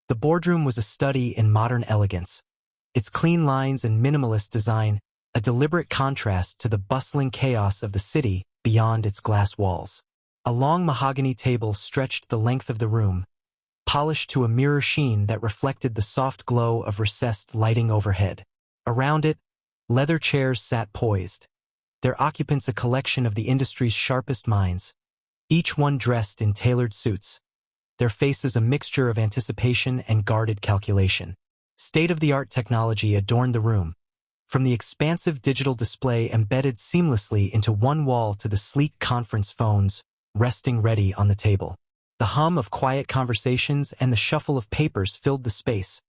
The boardroom was a study in modern elegance. Its clean lines and minimalist design, a deliberate contrast to the bustling chaos of the city beyond its glass walls. A long mahogany table stretched the length of the room, polished to a mirror sheen that reflected the soft glow of recessed lighting overhead. Around it, leather chairs sat poised, their occupants a collection of the industry's sharpest minds, each one dressed in tailored suits, their faces a mixture of anticipation and guarded calculation. State-of-the-art technology adorned the room, from the expansive digital display embedded seamlessly into one wall to the sleek conference phones resting ready on the table. The hum of quiet conversations and the shuffle of papers filled the space,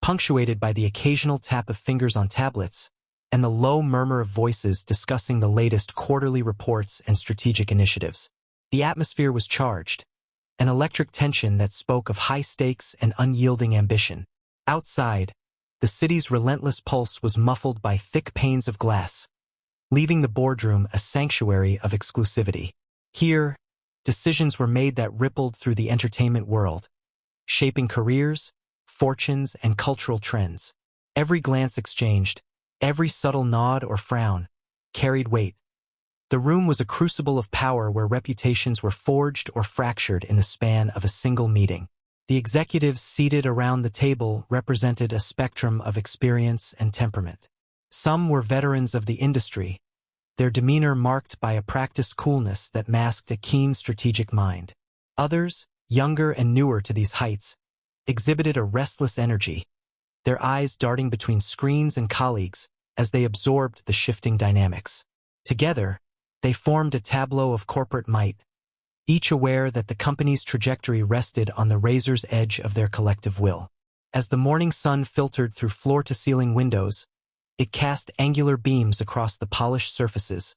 punctuated by the occasional tap of fingers on tablets and the low murmur of voices discussing the latest quarterly reports and strategic initiatives. The atmosphere was charged, an electric tension that spoke of high stakes and unyielding ambition. Outside, the city's relentless pulse was muffled by thick panes of glass, leaving the boardroom a sanctuary of exclusivity. Here, decisions were made that rippled through the entertainment world, shaping careers, fortunes, and cultural trends. Every glance exchanged, every subtle nod or frown, carried weight. The room was a crucible of power where reputations were forged or fractured in the span of a single meeting. The executives seated around the table represented a spectrum of experience and temperament. Some were veterans of the industry, their demeanor marked by a practiced coolness that masked a keen strategic mind. Others, younger and newer to these heights, exhibited a restless energy, their eyes darting between screens and colleagues as they absorbed the shifting dynamics. Together, they formed a tableau of corporate might, each aware that the company's trajectory rested on the razor's edge of their collective will. As the morning sun filtered through floor-to-ceiling windows, it cast angular beams across the polished surfaces,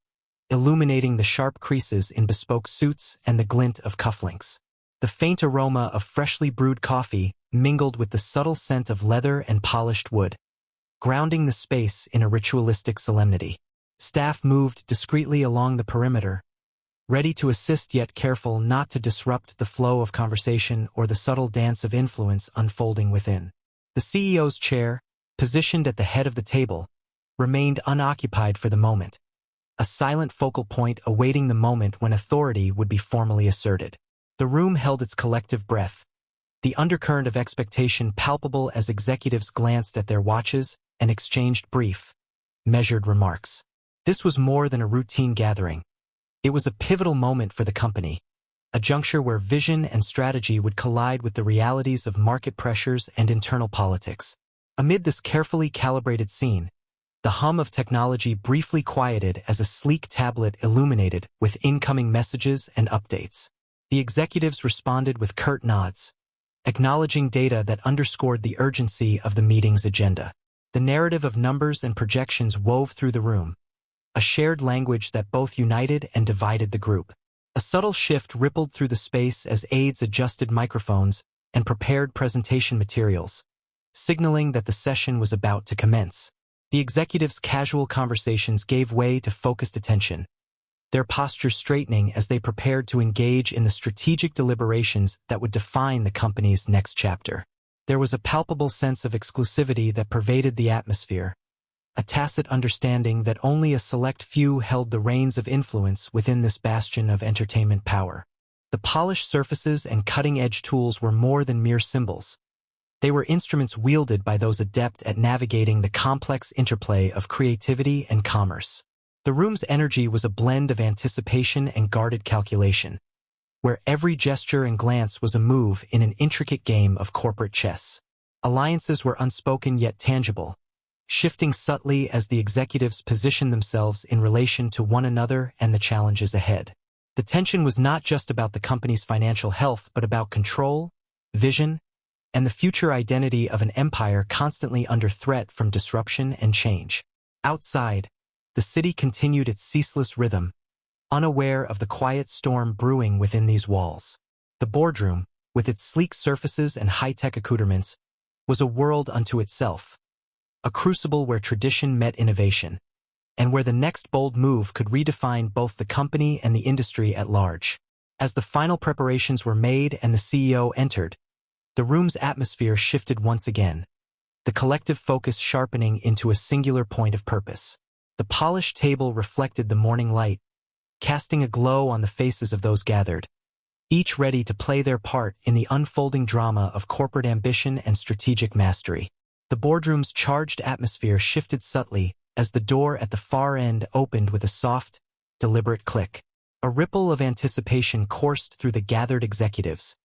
illuminating the sharp creases in bespoke suits and the glint of cufflinks. The faint aroma of freshly brewed coffee mingled with the subtle scent of leather and polished wood, grounding the space in a ritualistic solemnity. Staff moved discreetly along the perimeter, ready to assist yet careful not to disrupt the flow of conversation or the subtle dance of influence unfolding within. The CEO's chair, positioned at the head of the table, remained unoccupied for the moment, a silent focal point awaiting the moment when authority would be formally asserted. The room held its collective breath, the undercurrent of expectation palpable as executives glanced at their watches and exchanged brief, measured remarks. This was more than a routine gathering. It was a pivotal moment for the company, a juncture where vision and strategy would collide with the realities of market pressures and internal politics. Amid this carefully calibrated scene, the hum of technology briefly quieted as a sleek tablet illuminated with incoming messages and updates. The executives responded with curt nods, acknowledging data that underscored the urgency of the meeting's agenda. The narrative of numbers and projections wove through the room, a shared language that both united and divided the group. A subtle shift rippled through the space as aides adjusted microphones and prepared presentation materials, signaling that the session was about to commence. The executives' casual conversations gave way to focused attention, their postures straightening as they prepared to engage in the strategic deliberations that would define the company's next chapter. There was a palpable sense of exclusivity that pervaded the atmosphere, a tacit understanding that only a select few held the reins of influence within this bastion of entertainment power. The polished surfaces and cutting-edge tools were more than mere symbols. They were instruments wielded by those adept at navigating the complex interplay of creativity and commerce. The room's energy was a blend of anticipation and guarded calculation, where every gesture and glance was a move in an intricate game of corporate chess. Alliances were unspoken yet tangible, shifting subtly as the executives positioned themselves in relation to one another and the challenges ahead. The tension was not just about the company's financial health but about control, vision, and the future identity of an empire constantly under threat from disruption and change. Outside, the city continued its ceaseless rhythm, unaware of the quiet storm brewing within these walls. The boardroom, with its sleek surfaces and high-tech accoutrements, was a world unto itself, a crucible where tradition met innovation, and where the next bold move could redefine both the company and the industry at large. As the final preparations were made and the CEO entered, The room's atmosphere shifted once again, the collective focus sharpening into a singular point of purpose. The polished table reflected the morning light, casting a glow on the faces of those gathered, each ready to play their part in the unfolding drama of corporate ambition and strategic mastery. The boardroom's charged atmosphere shifted subtly as the door at the far end opened with a soft, deliberate click. A ripple of anticipation coursed through the gathered executives,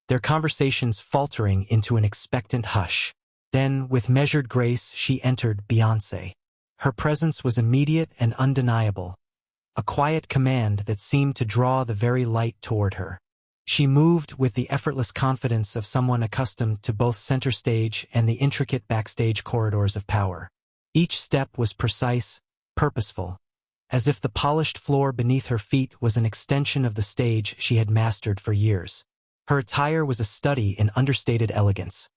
their conversations faltering into an expectant hush. Then, with measured grace, she entered Beyoncé. Her presence was immediate and undeniable, a quiet command that seemed to draw the very light toward her. She moved with the effortless confidence of someone accustomed to both center stage and the intricate backstage corridors of power. Each step was precise, purposeful, as if the polished floor beneath her feet was an extension of the stage she had mastered for years. Her attire was a study in understated elegance,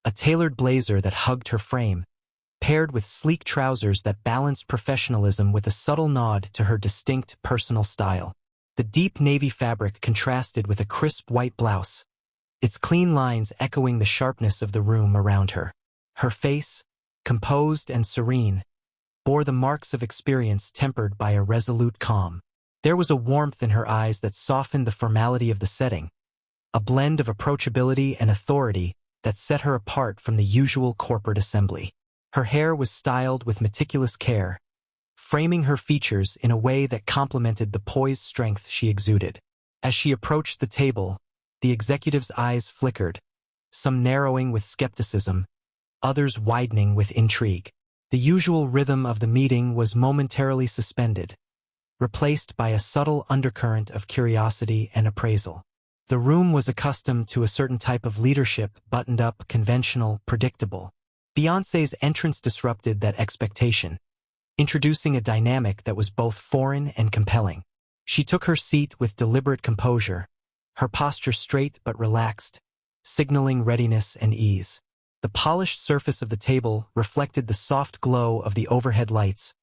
a tailored blazer that hugged her frame, paired with sleek trousers that balanced professionalism with a subtle nod to her distinct personal style. The deep navy fabric contrasted with a crisp white blouse, its clean lines echoing the sharpness of the room around her. Her face, composed and serene, bore the marks of experience tempered by a resolute calm. There was a warmth in her eyes that softened the formality of the setting, a blend of approachability and authority that set her apart from the usual corporate assembly. Her hair was styled with meticulous care, framing her features in a way that complemented the poised strength she exuded. As she approached the table, the executive's eyes flickered, some narrowing with skepticism, others widening with intrigue. The usual rhythm of the meeting was momentarily suspended, replaced by a subtle undercurrent of curiosity and appraisal. The room was accustomed to a certain type of leadership, buttoned up, conventional, predictable. Beyoncé's entrance disrupted that expectation, introducing a dynamic that was both foreign and compelling. She took her seat with deliberate composure, her posture straight but relaxed, signaling readiness and ease. The polished surface of the table reflected the soft glow of the overhead lights,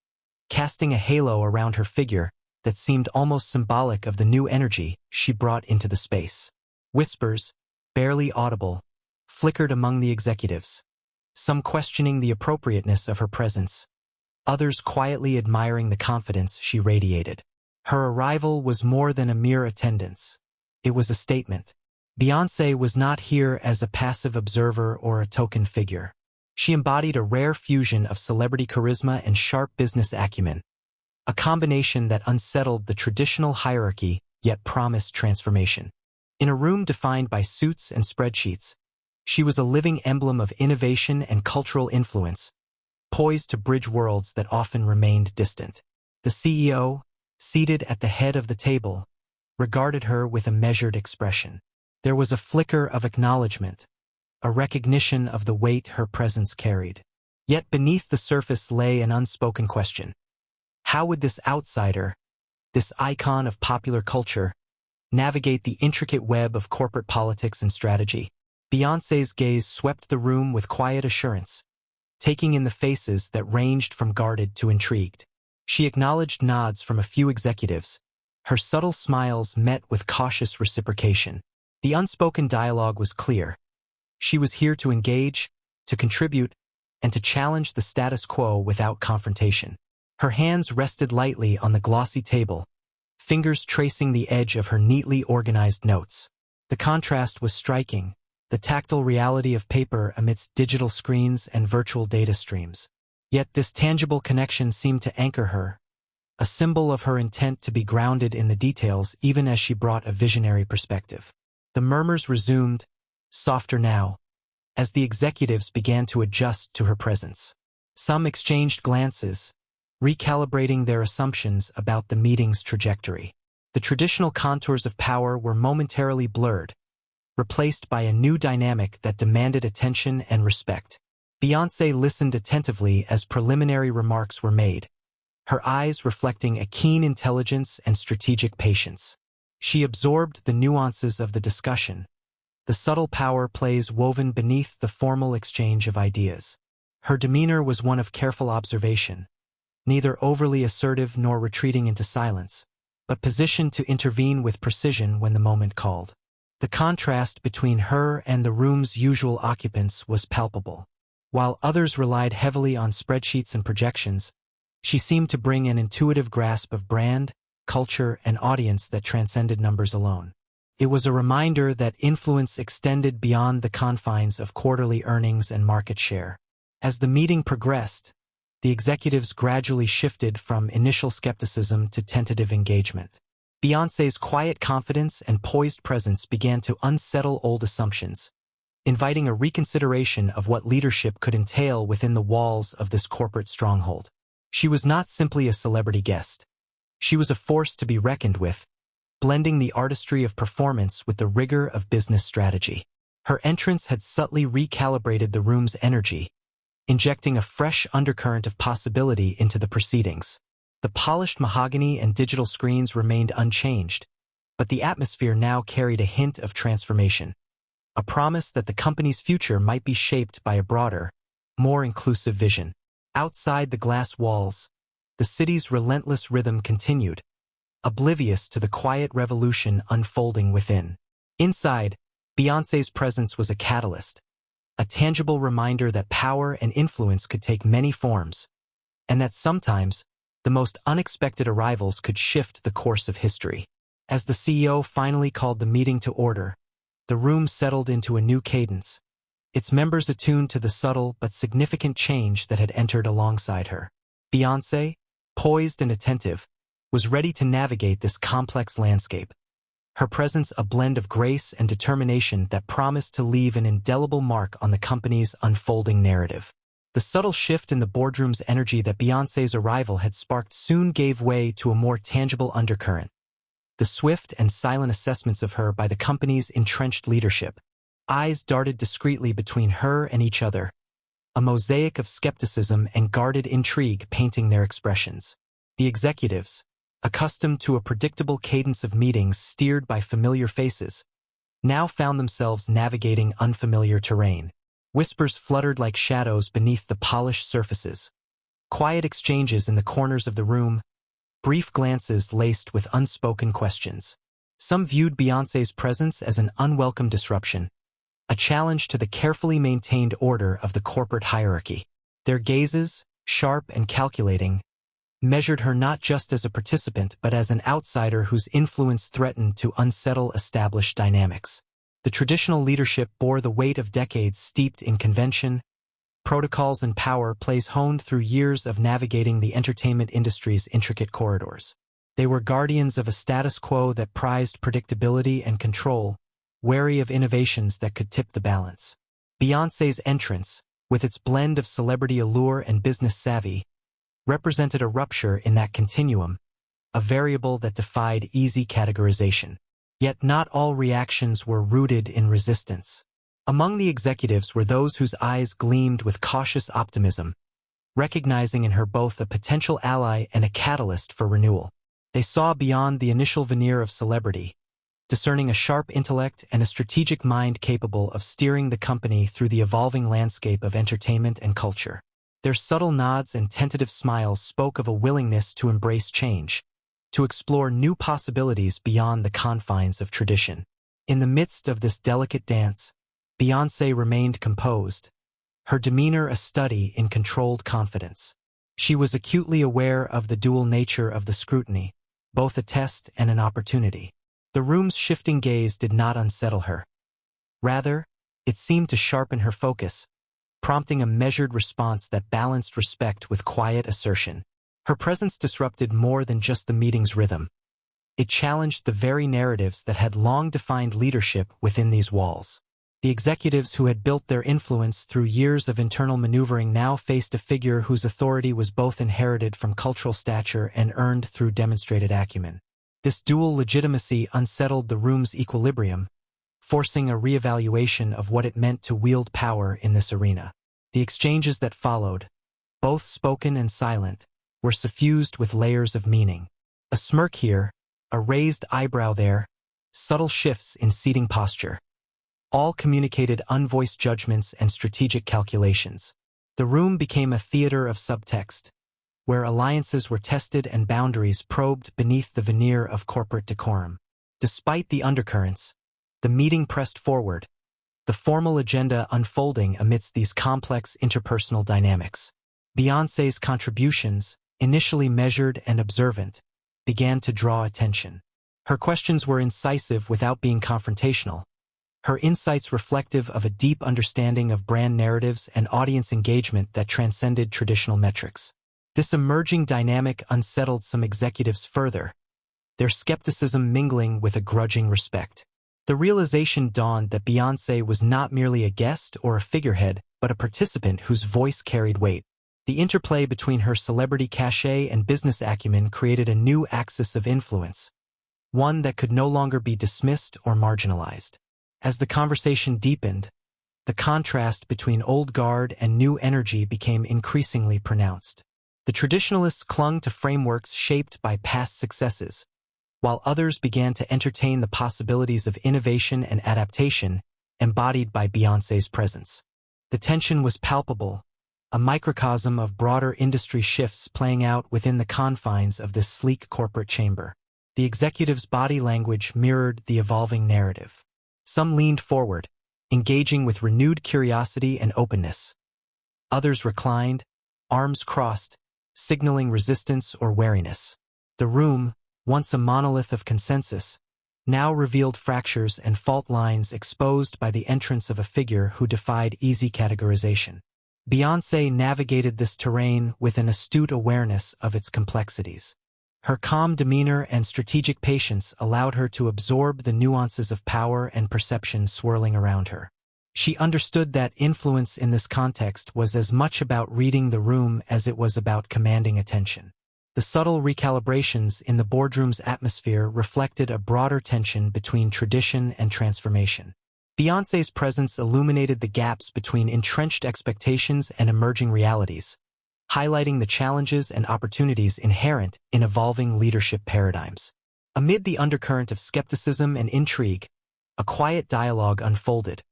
casting a halo around her figure that seemed almost symbolic of the new energy she brought into the space. Whispers, barely audible, flickered among the executives, some questioning the appropriateness of her presence, others quietly admiring the confidence she radiated. Her arrival was more than a mere attendance. It was a statement. Beyoncé was not here as a passive observer or a token figure. She embodied a rare fusion of celebrity charisma and sharp business acumen, a combination that unsettled the traditional hierarchy yet promised transformation. In a room defined by suits and spreadsheets, she was a living emblem of innovation and cultural influence, poised to bridge worlds that often remained distant. The CEO, seated at the head of the table, regarded her with a measured expression. There was a flicker of acknowledgement, a recognition of the weight her presence carried. Yet beneath the surface lay an unspoken question. How would this outsider, this icon of popular culture, navigate the intricate web of corporate politics and strategy? Beyoncé's gaze swept the room with quiet assurance, taking in the faces that ranged from guarded to intrigued. She acknowledged nods from a few executives, her subtle smiles met with cautious reciprocation. The unspoken dialogue was clear. She was here to engage, to contribute, and to challenge the status quo without confrontation. Her hands rested lightly on the glossy table, fingers tracing the edge of her neatly organized notes. The contrast was striking, the tactile reality of paper amidst digital screens and virtual data streams. Yet this tangible connection seemed to anchor her, a symbol of her intent to be grounded in the details even as she brought a visionary perspective. The murmurs resumed, softer now, as the executives began to adjust to her presence. Some exchanged glances, recalibrating their assumptions about the meeting's trajectory. The traditional contours of power were momentarily blurred, replaced by a new dynamic that demanded attention and respect. Beyoncé listened attentively as preliminary remarks were made, her eyes reflecting a keen intelligence and strategic patience. She absorbed the nuances of the discussion, the subtle power plays woven beneath the formal exchange of ideas. Her demeanor was one of careful observation, neither overly assertive nor retreating into silence, but positioned to intervene with precision when the moment called. The contrast between her and the room's usual occupants was palpable. While others relied heavily on spreadsheets and projections, she seemed to bring an intuitive grasp of brand, culture, and audience that transcended numbers alone. It was a reminder that influence extended beyond the confines of quarterly earnings and market share. As the meeting progressed, the executives gradually shifted from initial skepticism to tentative engagement. Beyoncé's quiet confidence and poised presence began to unsettle old assumptions, inviting a reconsideration of what leadership could entail within the walls of this corporate stronghold. She was not simply a celebrity guest. She was a force to be reckoned with, blending the artistry of performance with the rigor of business strategy. Her entrance had subtly recalibrated the room's energy, injecting a fresh undercurrent of possibility into the proceedings. The polished mahogany and digital screens remained unchanged, but the atmosphere now carried a hint of transformation, a promise that the company's future might be shaped by a broader, more inclusive vision. Outside the glass walls, the city's relentless rhythm continued, oblivious to the quiet revolution unfolding within. Inside, Beyoncé's presence was a catalyst, a tangible reminder that power and influence could take many forms, and that sometimes the most unexpected arrivals could shift the course of history. As the CEO finally called the meeting to order, the room settled into a new cadence, its members attuned to the subtle but significant change that had entered alongside her. Beyoncé, poised and attentive, was ready to navigate this complex landscape, her presence a blend of grace and determination that promised to leave an indelible mark on the company's unfolding narrative. The subtle shift in the boardroom's energy that Beyoncé's arrival had sparked soon gave way to a more tangible undercurrent. The swift and silent assessments of her by the company's entrenched leadership. Eyes darted discreetly between her and each other, a mosaic of skepticism and guarded intrigue painting their expressions. The executives, accustomed to a predictable cadence of meetings steered by familiar faces, now found themselves navigating unfamiliar terrain. Whispers fluttered like shadows beneath the polished surfaces. Quiet exchanges in the corners of the room, brief glances laced with unspoken questions. Some viewed Beyoncé's presence as an unwelcome disruption, a challenge to the carefully maintained order of the corporate hierarchy. Their gazes, sharp and calculating, measured her not just as a participant but as an outsider whose influence threatened to unsettle established dynamics. The traditional leadership bore the weight of decades steeped in convention, protocols and power plays honed through years of navigating the entertainment industry's intricate corridors. They were guardians of a status quo that prized predictability and control, wary of innovations that could tip the balance. Beyoncé's entrance, with its blend of celebrity allure and business savvy, represented a rupture in that continuum, a variable that defied easy categorization. Yet not all reactions were rooted in resistance. Among the executives were those whose eyes gleamed with cautious optimism, recognizing in her both a potential ally and a catalyst for renewal. They saw beyond the initial veneer of celebrity, discerning a sharp intellect and a strategic mind capable of steering the company through the evolving landscape of entertainment and culture. Their subtle nods and tentative smiles spoke of a willingness to embrace change, to explore new possibilities beyond the confines of tradition. In the midst of this delicate dance, Beyoncé remained composed, her demeanor a study in controlled confidence. She was acutely aware of the dual nature of the scrutiny, both a test and an opportunity. The room's shifting gaze did not unsettle her. Rather, it seemed to sharpen her focus, prompting a measured response that balanced respect with quiet assertion. Her presence disrupted more than just the meeting's rhythm. It challenged the very narratives that had long defined leadership within these walls. The executives who had built their influence through years of internal maneuvering now faced a figure whose authority was both inherited from cultural stature and earned through demonstrated acumen. This dual legitimacy unsettled the room's equilibrium, forcing a reevaluation of what it meant to wield power in this arena. The exchanges that followed, both spoken and silent, were suffused with layers of meaning. A smirk here, a raised eyebrow there, subtle shifts in seating posture. All communicated unvoiced judgments and strategic calculations. The room became a theater of subtext, where alliances were tested and boundaries probed beneath the veneer of corporate decorum. Despite the undercurrents, The meeting pressed forward, the formal agenda unfolding amidst these complex interpersonal dynamics. Beyoncé's contributions, initially measured and observant, began to draw attention. Her questions were incisive without being confrontational, her insights reflective of a deep understanding of brand narratives and audience engagement that transcended traditional metrics. This emerging dynamic unsettled some executives further, their skepticism mingling with a grudging respect. The realization dawned that Beyoncé was not merely a guest or a figurehead, but a participant whose voice carried weight. The interplay between her celebrity cachet and business acumen created a new axis of influence, one that could no longer be dismissed or marginalized. As the conversation deepened, the contrast between old guard and new energy became increasingly pronounced. The traditionalists clung to frameworks shaped by past successes, while others began to entertain the possibilities of innovation and adaptation embodied by Beyoncé's presence. The tension was palpable, a microcosm of broader industry shifts playing out within the confines of this sleek corporate chamber. The executive's body language mirrored the evolving narrative. Some leaned forward, engaging with renewed curiosity and openness. Others reclined, arms crossed, signaling resistance or wariness. The room, once a monolith of consensus, now revealed fractures and fault lines exposed by the entrance of a figure who defied easy categorization. Beyoncé navigated this terrain with an astute awareness of its complexities. Her calm demeanor and strategic patience allowed her to absorb the nuances of power and perception swirling around her. She understood that influence in this context was as much about reading the room as it was about commanding attention. The subtle recalibrations in the boardroom's atmosphere reflected a broader tension between tradition and transformation. Beyoncé's presence illuminated the gaps between entrenched expectations and emerging realities, highlighting the challenges and opportunities inherent in evolving leadership paradigms. Amid the undercurrent of skepticism and intrigue, a quiet dialogue unfolded,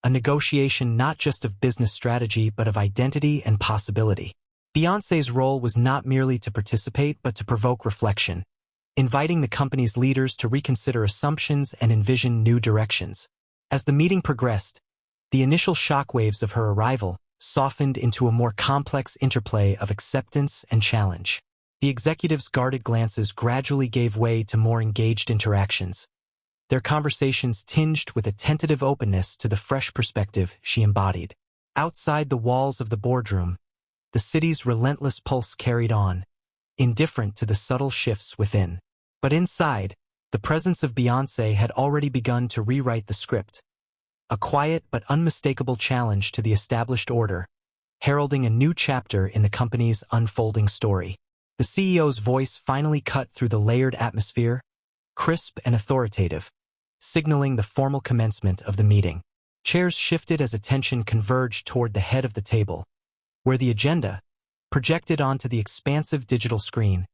a negotiation not just of business strategy but of identity and possibility. Beyoncé's role was not merely to participate but to provoke reflection, inviting the company's leaders to reconsider assumptions and envision new directions. As the meeting progressed, the initial shockwaves of her arrival softened into a more complex interplay of acceptance and challenge. The executives' guarded glances gradually gave way to more engaged interactions, their conversations tinged with a tentative openness to the fresh perspective she embodied. Outside the walls of the boardroom, the city's relentless pulse carried on, indifferent to the subtle shifts within. But inside, the presence of Beyoncé had already begun to rewrite the script, a quiet but unmistakable challenge to the established order, heralding a new chapter in the company's unfolding story. The CEO's voice finally cut through the layered atmosphere, crisp and authoritative, signaling the formal commencement of the meeting. Chairs shifted as attention converged toward the head of the table, where the agenda, projected onto the expansive digital screen,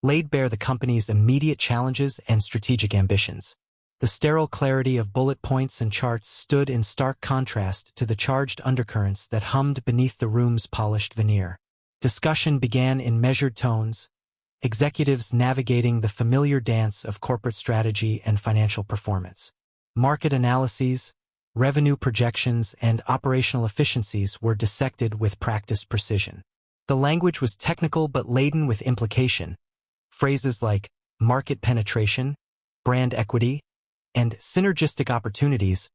laid bare the company's immediate challenges and strategic ambitions. The sterile clarity of bullet points and charts stood in stark contrast to the charged undercurrents that hummed beneath the room's polished veneer. Discussion began in measured tones, executives navigating the familiar dance of corporate strategy and financial performance. Market analyses, revenue projections, and operational efficiencies were dissected with practiced precision. The language was technical but laden with implication. Phrases like market penetration, brand equity, and synergistic opportunities,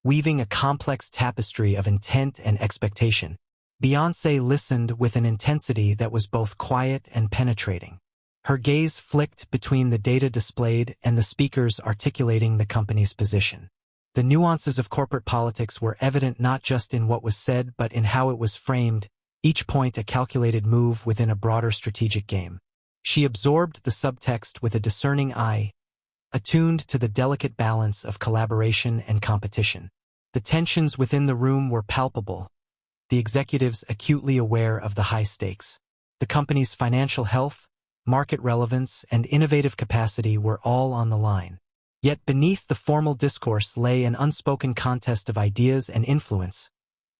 weaving a complex tapestry of intent and expectation. Beyoncé listened with an intensity that was both quiet and penetrating. Her gaze flicked between the data displayed and the speakers articulating the company's position. The nuances of corporate politics were evident not just in what was said but in how it was framed, each point a calculated move within a broader strategic game. She absorbed the subtext with a discerning eye, attuned to the delicate balance of collaboration and competition. The tensions within the room were palpable, the executives acutely aware of the high stakes. The company's financial health, market relevance, and innovative capacity were all on the line. Yet beneath the formal discourse lay an unspoken contest of ideas and influence,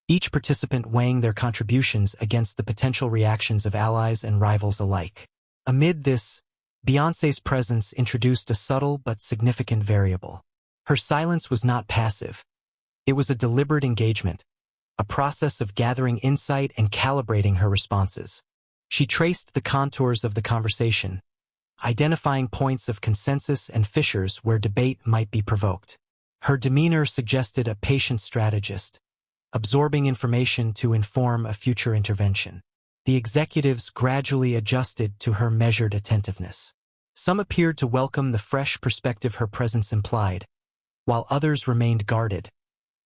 each participant weighing their contributions against the potential reactions of allies and rivals alike. Amid this, Beyoncé's presence introduced a subtle but significant variable. Her silence was not passive. It was a deliberate engagement, a process of gathering insight and calibrating her responses. She traced the contours of the conversation, identifying points of consensus and fissures where debate might be provoked. Her demeanor suggested a patient strategist, absorbing information to inform a future intervention. The executives gradually adjusted to her measured attentiveness. Some appeared to welcome the fresh perspective her presence implied, while others remained guarded,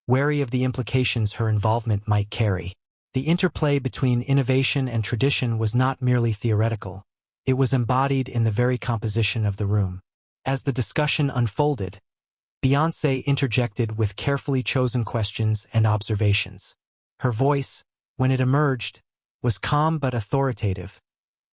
wary of the implications her involvement might carry. The interplay between innovation and tradition was not merely theoretical. It was embodied in the very composition of the room. As the discussion unfolded, Beyoncé interjected with carefully chosen questions and observations. Her voice, when it emerged, was calm but authoritative,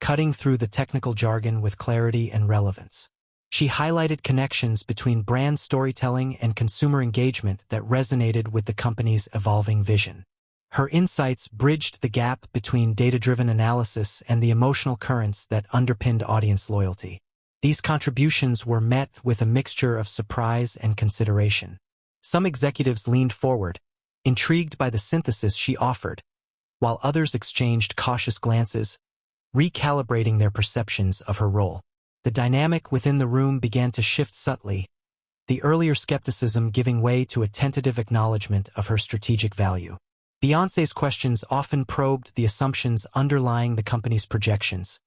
cutting through the technical jargon with clarity and relevance. She highlighted connections between brand storytelling and consumer engagement that resonated with the company's evolving vision. Her insights bridged the gap between data-driven analysis and the emotional currents that underpinned audience loyalty. These contributions were met with a mixture of surprise and consideration. Some executives leaned forward, intrigued by the synthesis she offered, while others exchanged cautious glances, recalibrating their perceptions of her role. The dynamic within the room began to shift subtly, the earlier skepticism giving way to a tentative acknowledgement of her strategic value. Beyoncé's questions often probed the assumptions underlying the company's projections,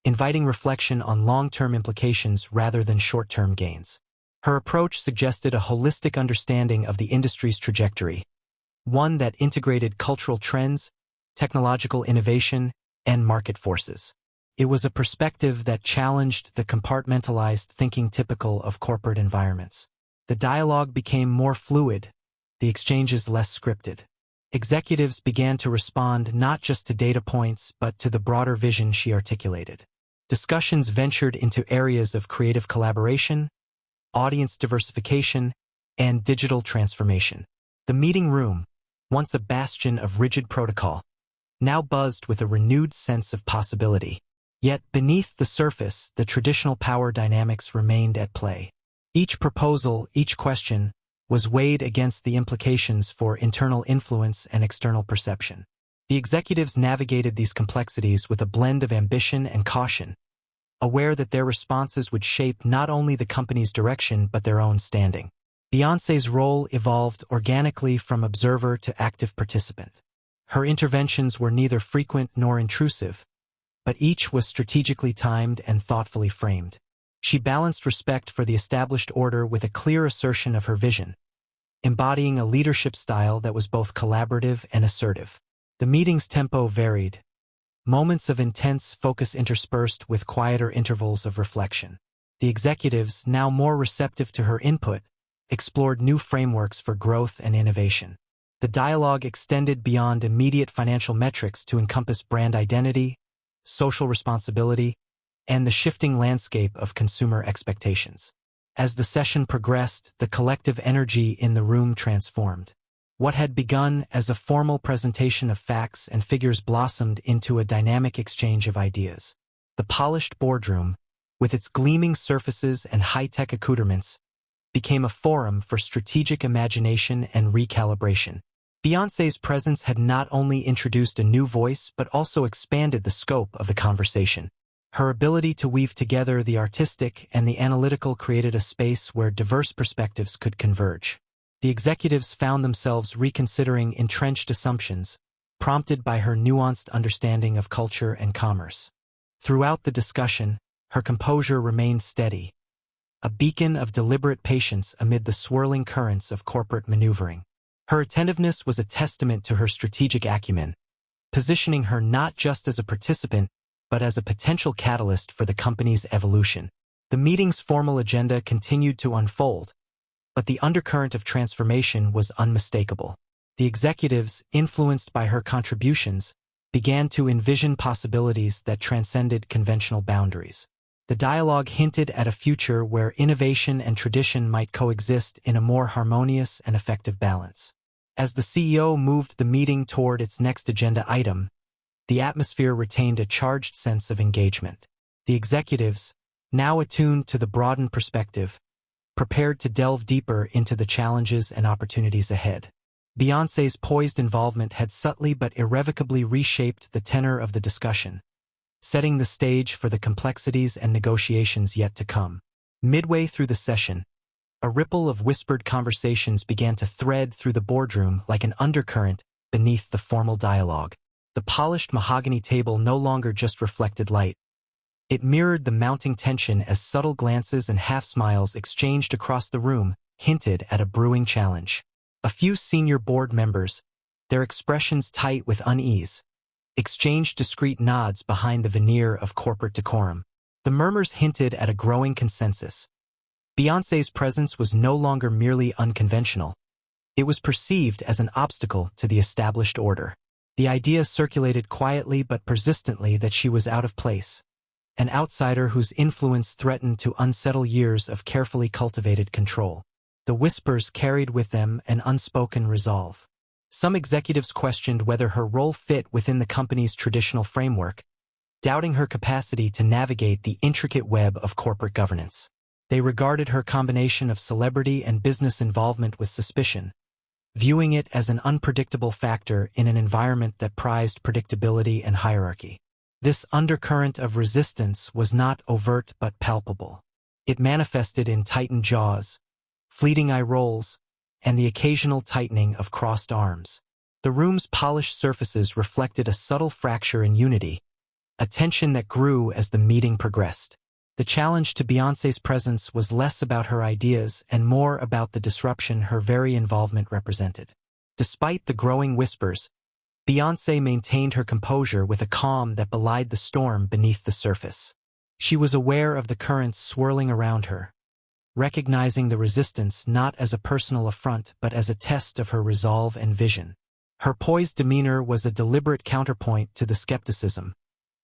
inviting reflection on long-term implications rather than short-term gains. Her approach suggested a holistic understanding of the industry's trajectory, one that integrated cultural trends, technological innovation, and market forces. It was a perspective that challenged the compartmentalized thinking typical of corporate environments. The dialogue became more fluid, the exchanges less scripted. Executives began to respond not just to data points but to the broader vision she articulated. Discussions ventured into areas of creative collaboration, audience diversification, and digital transformation. The meeting room, once a bastion of rigid protocol, now buzzed with a renewed sense of possibility. Yet beneath the surface, the traditional power dynamics remained at play. Each proposal, each question, was weighed against the implications for internal influence and external perception. The executives navigated these complexities with a blend of ambition and caution, aware that their responses would shape not only the company's direction but their own standing. Beyoncé's role evolved organically from observer to active participant. Her interventions were neither frequent nor intrusive, but each was strategically timed and thoughtfully framed. She balanced respect for the established order with a clear assertion of her vision, embodying a leadership style that was both collaborative and assertive. The meeting's tempo varied, moments of intense focus interspersed with quieter intervals of reflection. The executives, now more receptive to her input, explored new frameworks for growth and innovation. The dialogue extended beyond immediate financial metrics to encompass brand identity, social responsibility, and the shifting landscape of consumer expectations. As the session progressed, the collective energy in the room transformed. What had begun as a formal presentation of facts and figures blossomed into a dynamic exchange of ideas. The polished boardroom, with its gleaming surfaces and high-tech accoutrements, became a forum for strategic imagination and recalibration. Beyoncé's presence had not only introduced a new voice but also expanded the scope of the conversation. Her ability to weave together the artistic and the analytical created a space where diverse perspectives could converge. The executives found themselves reconsidering entrenched assumptions, prompted by her nuanced understanding of culture and commerce. Throughout the discussion, her composure remained steady, a beacon of deliberate patience amid the swirling currents of corporate maneuvering. Her attentiveness was a testament to her strategic acumen, positioning her not just as a participant, but as a potential catalyst for the company's evolution. The meeting's formal agenda continued to unfold, but the undercurrent of transformation was unmistakable. The executives, influenced by her contributions, began to envision possibilities that transcended conventional boundaries. The dialogue hinted at a future where innovation and tradition might coexist in a more harmonious and effective balance. As the CEO moved the meeting toward its next agenda item, the atmosphere retained a charged sense of engagement. The executives, now attuned to the broadened perspective, prepared to delve deeper into the challenges and opportunities ahead. Beyoncé's poised involvement had subtly but irrevocably reshaped the tenor of the discussion, setting the stage for the complexities and negotiations yet to come. Midway through the session, a ripple of whispered conversations began to thread through the boardroom like an undercurrent beneath the formal dialogue. The polished mahogany table no longer just reflected light. It mirrored the mounting tension as subtle glances and half-smiles exchanged across the room hinted at a brewing challenge. A few senior board members, their expressions tight with unease, exchanged discreet nods behind the veneer of corporate decorum. The murmurs hinted at a growing consensus. Beyoncé's presence was no longer merely unconventional. It was perceived as an obstacle to the established order. The idea circulated quietly but persistently that she was out of place, an outsider whose influence threatened to unsettle years of carefully cultivated control. The whispers carried with them an unspoken resolve. Some executives questioned whether her role fit within the company's traditional framework, doubting her capacity to navigate the intricate web of corporate governance. They regarded her combination of celebrity and business involvement with suspicion, viewing it as an unpredictable factor in an environment that prized predictability and hierarchy. This undercurrent of resistance was not overt but palpable. It manifested in tightened jaws, fleeting eye rolls, and the occasional tightening of crossed arms. The room's polished surfaces reflected a subtle fracture in unity, a tension that grew as the meeting progressed. The challenge to Beyoncé's presence was less about her ideas and more about the disruption her very involvement represented. Despite the growing whispers, Beyoncé maintained her composure with a calm that belied the storm beneath the surface. She was aware of the currents swirling around her, recognizing the resistance not as a personal affront but as a test of her resolve and vision. Her poised demeanor was a deliberate counterpoint to the skepticism,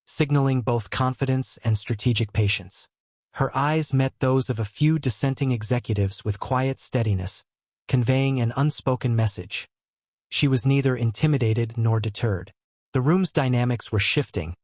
signaling both confidence and strategic patience. Her eyes met those of a few dissenting executives with quiet steadiness, conveying an unspoken message. She was neither intimidated nor deterred. The room's dynamics were shifting,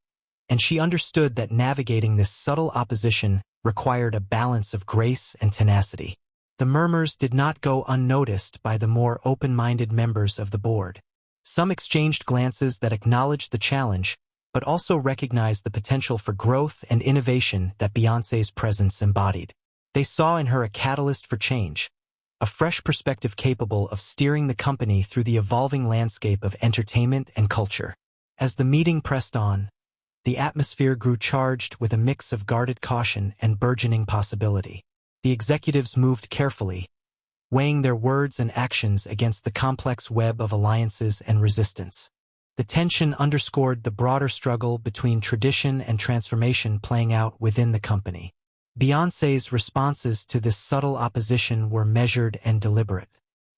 and she understood that navigating this subtle opposition required a balance of grace and tenacity. The murmurs did not go unnoticed by the more open-minded members of the board. Some exchanged glances that acknowledged the challenge, but also recognized the potential for growth and innovation that Beyoncé's presence embodied. They saw in her a catalyst for change, a fresh perspective capable of steering the company through the evolving landscape of entertainment and culture. As the meeting pressed on, the atmosphere grew charged with a mix of guarded caution and burgeoning possibility. The executives moved carefully, weighing their words and actions against the complex web of alliances and resistance. The tension underscored the broader struggle between tradition and transformation playing out within the company. Beyoncé's responses to this subtle opposition were measured and deliberate.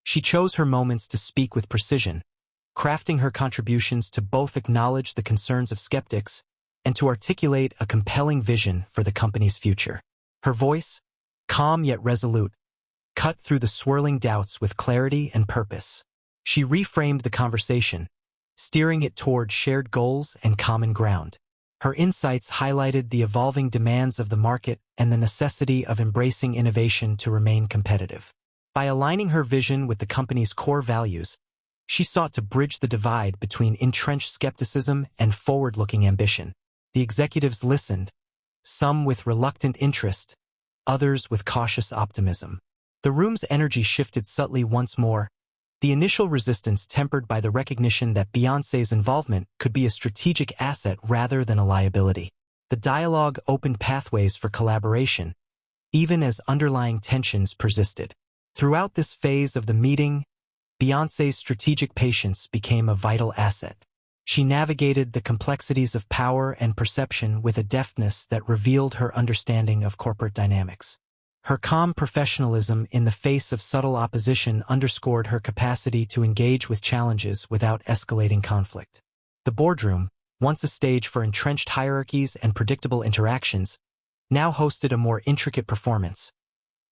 She chose her moments to speak with precision, crafting her contributions to both acknowledge the concerns of skeptics and to articulate a compelling vision for the company's future. Her voice, calm yet resolute, cut through the swirling doubts with clarity and purpose. She reframed the conversation, steering it toward shared goals and common ground. Her insights highlighted the evolving demands of the market and the necessity of embracing innovation to remain competitive. By aligning her vision with the company's core values, she sought to bridge the divide between entrenched skepticism and forward-looking ambition. The executives listened, some with reluctant interest, others with cautious optimism. The room's energy shifted subtly once more, the initial resistance tempered by the recognition that Beyoncé's involvement could be a strategic asset rather than a liability. The dialogue opened pathways for collaboration, even as underlying tensions persisted. Throughout this phase of the meeting, Beyoncé's strategic patience became a vital asset. She navigated the complexities of power and perception with a deftness that revealed her understanding of corporate dynamics. Her calm professionalism in the face of subtle opposition underscored her capacity to engage with challenges without escalating conflict. The boardroom, once a stage for entrenched hierarchies and predictable interactions, now hosted a more intricate performance,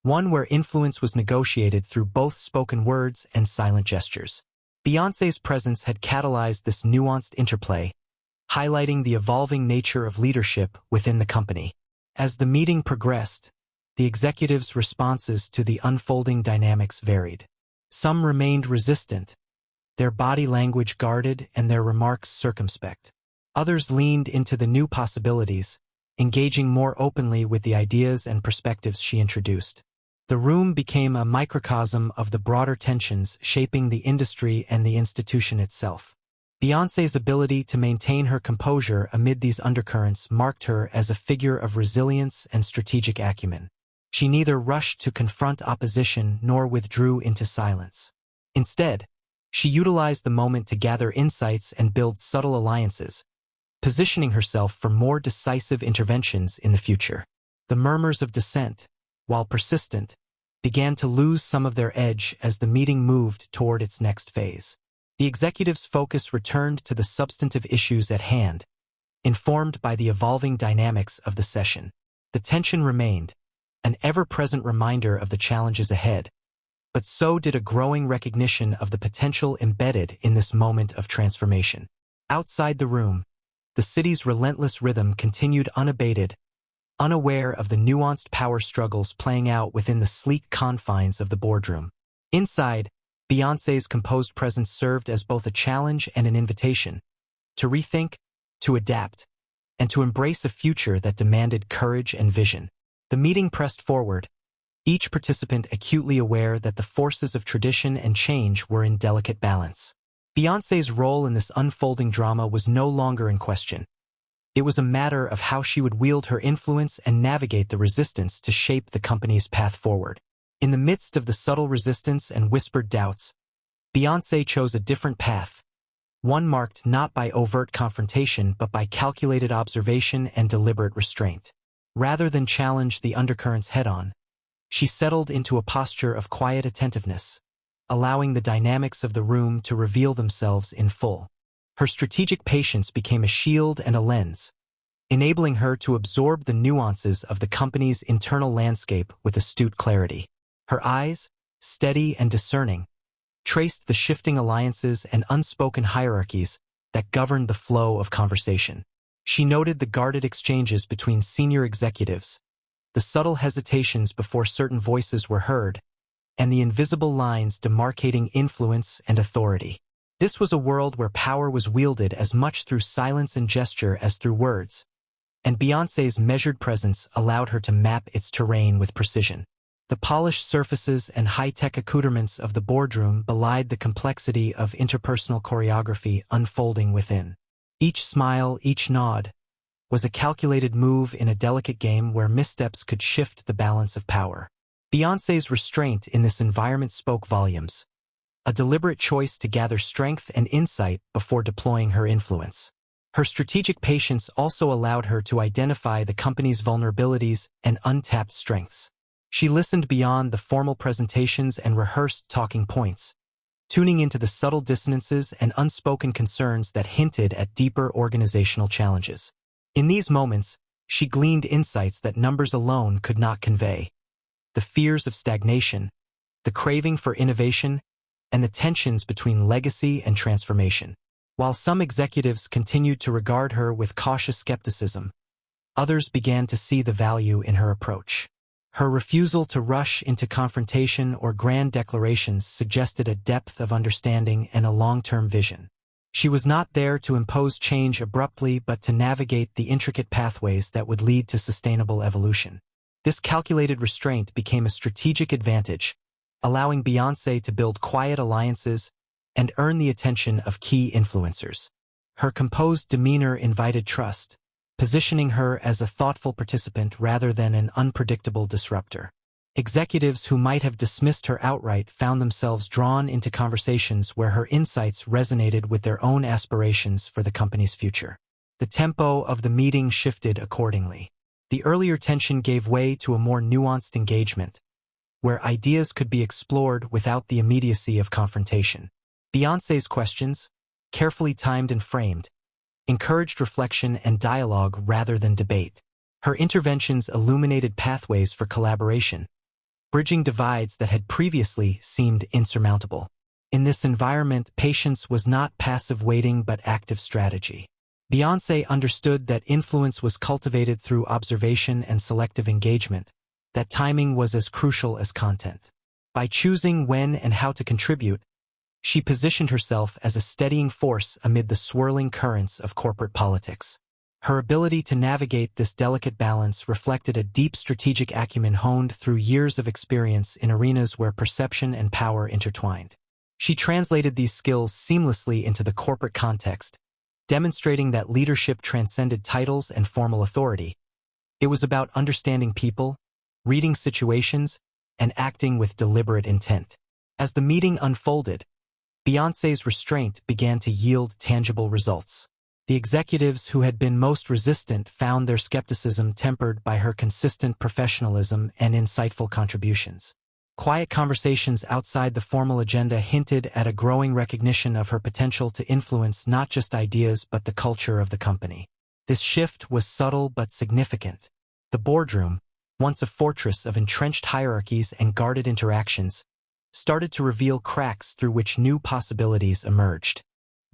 one where influence was negotiated through both spoken words and silent gestures. Beyoncé's presence had catalyzed this nuanced interplay, highlighting the evolving nature of leadership within the company. As the meeting progressed, the executives' responses to the unfolding dynamics varied. Some remained resistant, their body language guarded and their remarks circumspect. Others leaned into the new possibilities, engaging more openly with the ideas and perspectives she introduced. The room became a microcosm of the broader tensions shaping the industry and the institution itself. Beyoncé's ability to maintain her composure amid these undercurrents marked her as a figure of resilience and strategic acumen. She neither rushed to confront opposition nor withdrew into silence. Instead, she utilized the moment to gather insights and build subtle alliances, positioning herself for more decisive interventions in the future. The murmurs of dissent, while persistent, began to lose some of their edge as the meeting moved toward its next phase. The executives' focus returned to the substantive issues at hand, informed by the evolving dynamics of the session. The tension remained, an ever-present reminder of the challenges ahead, but so did a growing recognition of the potential embedded in this moment of transformation. Outside the room, the city's relentless rhythm continued unabated, unaware of the nuanced power struggles playing out within the sleek confines of the boardroom. Inside, Beyoncé's composed presence served as both a challenge and an invitation to rethink, to adapt, and to embrace a future that demanded courage and vision. The meeting pressed forward, each participant acutely aware that the forces of tradition and change were in delicate balance. Beyoncé's role in this unfolding drama was no longer in question. It was a matter of how she would wield her influence and navigate the resistance to shape the company's path forward. In the midst of the subtle resistance and whispered doubts, Beyoncé chose a different path, one marked not by overt confrontation but by calculated observation and deliberate restraint. Rather than challenge the undercurrents head-on, she settled into a posture of quiet attentiveness, allowing the dynamics of the room to reveal themselves in full. Her strategic patience became a shield and a lens, enabling her to absorb the nuances of the company's internal landscape with astute clarity. Her eyes, steady and discerning, traced the shifting alliances and unspoken hierarchies that governed the flow of conversation. She noted the guarded exchanges between senior executives, the subtle hesitations before certain voices were heard, and the invisible lines demarcating influence and authority. This was a world where power was wielded as much through silence and gesture as through words, and Beyoncé's measured presence allowed her to map its terrain with precision. The polished surfaces and high-tech accoutrements of the boardroom belied the complexity of interpersonal choreography unfolding within. Each smile, each nod, was a calculated move in a delicate game where missteps could shift the balance of power. Beyoncé's restraint in this environment spoke volumes, a deliberate choice to gather strength and insight before deploying her influence. Her strategic patience also allowed her to identify the company's vulnerabilities and untapped strengths. She listened beyond the formal presentations and rehearsed talking points, tuning into the subtle dissonances and unspoken concerns that hinted at deeper organizational challenges. In these moments, she gleaned insights that numbers alone could not convey: the fears of stagnation, the craving for innovation, and the tensions between legacy and transformation. While some executives continued to regard her with cautious skepticism, others began to see the value in her approach. Her refusal to rush into confrontation or grand declarations suggested a depth of understanding and a long-term vision. She was not there to impose change abruptly but to navigate the intricate pathways that would lead to sustainable evolution. This calculated restraint became a strategic advantage, allowing Beyoncé to build quiet alliances and earn the attention of key influencers. Her composed demeanor invited trust, positioning her as a thoughtful participant rather than an unpredictable disruptor. Executives who might have dismissed her outright found themselves drawn into conversations where her insights resonated with their own aspirations for the company's future. The tempo of the meeting shifted accordingly. The earlier tension gave way to a more nuanced engagement, where ideas could be explored without the immediacy of confrontation. Beyoncé's questions, carefully timed and framed, encouraged reflection and dialogue rather than debate. Her interventions illuminated pathways for collaboration, bridging divides that had previously seemed insurmountable. In this environment, patience was not passive waiting but active strategy. Beyoncé understood that influence was cultivated through observation and selective engagement, that timing was as crucial as content. By choosing when and how to contribute, she positioned herself as a steadying force amid the swirling currents of corporate politics. Her ability to navigate this delicate balance reflected a deep strategic acumen honed through years of experience in arenas where perception and power intertwined. She translated these skills seamlessly into the corporate context, demonstrating that leadership transcended titles and formal authority. It was about understanding people, reading situations, and acting with deliberate intent. As the meeting unfolded, Beyoncé's restraint began to yield tangible results. The executives who had been most resistant found their skepticism tempered by her consistent professionalism and insightful contributions. Quiet conversations outside the formal agenda hinted at a growing recognition of her potential to influence not just ideas but the culture of the company. This shift was subtle but significant. The boardroom, once a fortress of entrenched hierarchies and guarded interactions, started to reveal cracks through which new possibilities emerged.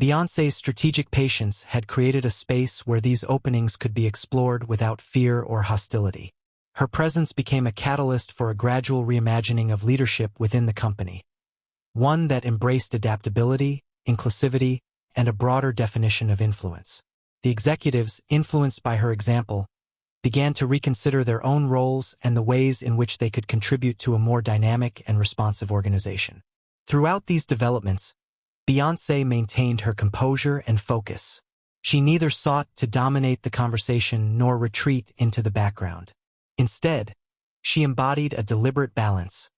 Beyoncé's strategic patience had created a space where these openings could be explored without fear or hostility. Her presence became a catalyst for a gradual reimagining of leadership within the company, one that embraced adaptability, inclusivity, and a broader definition of influence. The executives, influenced by her example, began to reconsider their own roles and the ways in which they could contribute to a more dynamic and responsive organization. Throughout these developments, Beyoncé maintained her composure and focus. She neither sought to dominate the conversation nor retreat into the background. Instead, she embodied a deliberate balance,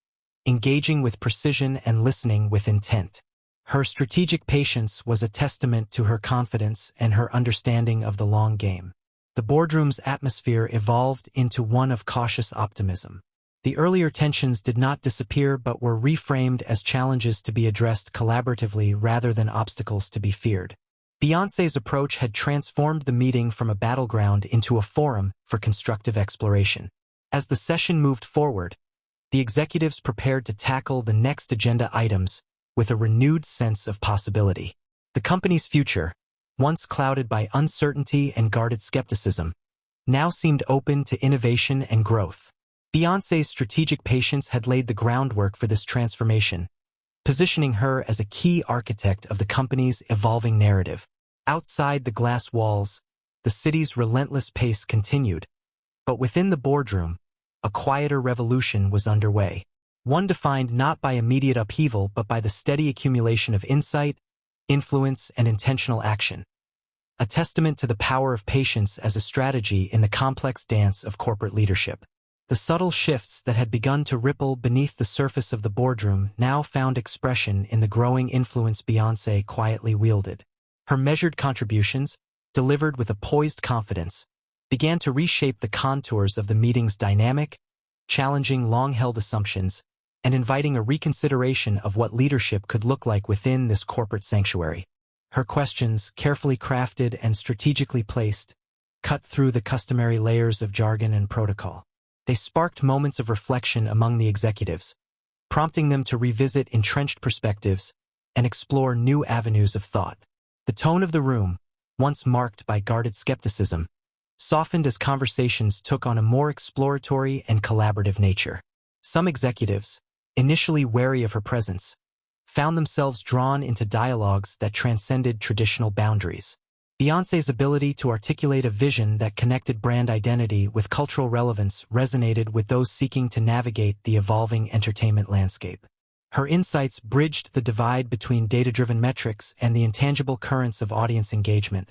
engaging with precision and listening with intent. Her strategic patience was a testament to her confidence and her understanding of the long game. The boardroom's atmosphere evolved into one of cautious optimism. The earlier tensions did not disappear but were reframed as challenges to be addressed collaboratively rather than obstacles to be feared. Beyoncé's approach had transformed the meeting from a battleground into a forum for constructive exploration. As the session moved forward, the executives prepared to tackle the next agenda items with a renewed sense of possibility. The company's future, once clouded by uncertainty and guarded skepticism, now seemed open to innovation and growth. Beyoncé's strategic patience had laid the groundwork for this transformation, positioning her as a key architect of the company's evolving narrative. Outside the glass walls, the city's relentless pace continued, but within the boardroom, a quieter revolution was underway, one defined not by immediate upheaval but by the steady accumulation of insight, influence, and intentional action. A testament to the power of patience as a strategy in the complex dance of corporate leadership. The subtle shifts that had begun to ripple beneath the surface of the boardroom now found expression in the growing influence Beyoncé quietly wielded. Her measured contributions, delivered with a poised confidence, began to reshape the contours of the meeting's dynamic, challenging long-held assumptions, and inviting a reconsideration of what leadership could look like within this corporate sanctuary. Her questions, carefully crafted and strategically placed, cut through the customary layers of jargon and protocol. They sparked moments of reflection among the executives, prompting them to revisit entrenched perspectives and explore new avenues of thought. The tone of the room, once marked by guarded skepticism, softened as conversations took on a more exploratory and collaborative nature. Some executives, initially wary of her presence, found themselves drawn into dialogues that transcended traditional boundaries. Beyoncé's ability to articulate a vision that connected brand identity with cultural relevance resonated with those seeking to navigate the evolving entertainment landscape. Her insights bridged the divide between data-driven metrics and the intangible currents of audience engagement,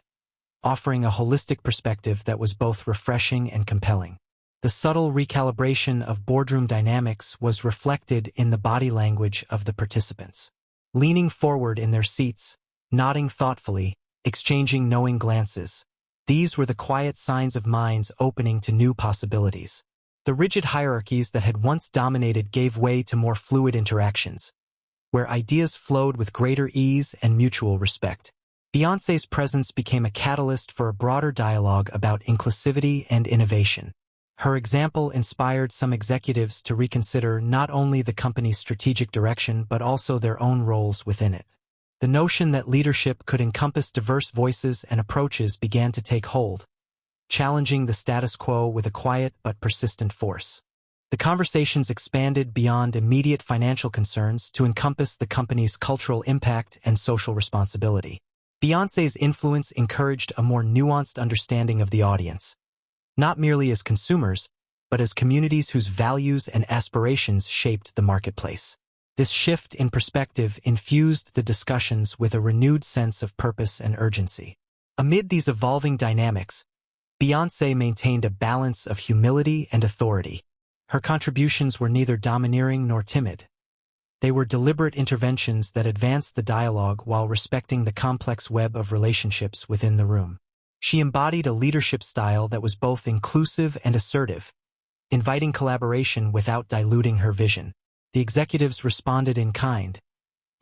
offering a holistic perspective that was both refreshing and compelling. The subtle recalibration of boardroom dynamics was reflected in the body language of the participants. Leaning forward in their seats, nodding thoughtfully, exchanging knowing glances. These were the quiet signs of minds opening to new possibilities. The rigid hierarchies that had once dominated gave way to more fluid interactions, where ideas flowed with greater ease and mutual respect. Beyoncé's presence became a catalyst for a broader dialogue about inclusivity and innovation. Her example inspired some executives to reconsider not only the company's strategic direction but also their own roles within it. The notion that leadership could encompass diverse voices and approaches began to take hold, challenging the status quo with a quiet but persistent force. The conversations expanded beyond immediate financial concerns to encompass the company's cultural impact and social responsibility. Beyoncé's influence encouraged a more nuanced understanding of the audience, not merely as consumers, but as communities whose values and aspirations shaped the marketplace. This shift in perspective infused the discussions with a renewed sense of purpose and urgency. Amid these evolving dynamics, Beyoncé maintained a balance of humility and authority. Her contributions were neither domineering nor timid. They were deliberate interventions that advanced the dialogue while respecting the complex web of relationships within the room. She embodied a leadership style that was both inclusive and assertive, inviting collaboration without diluting her vision. The executives responded in kind,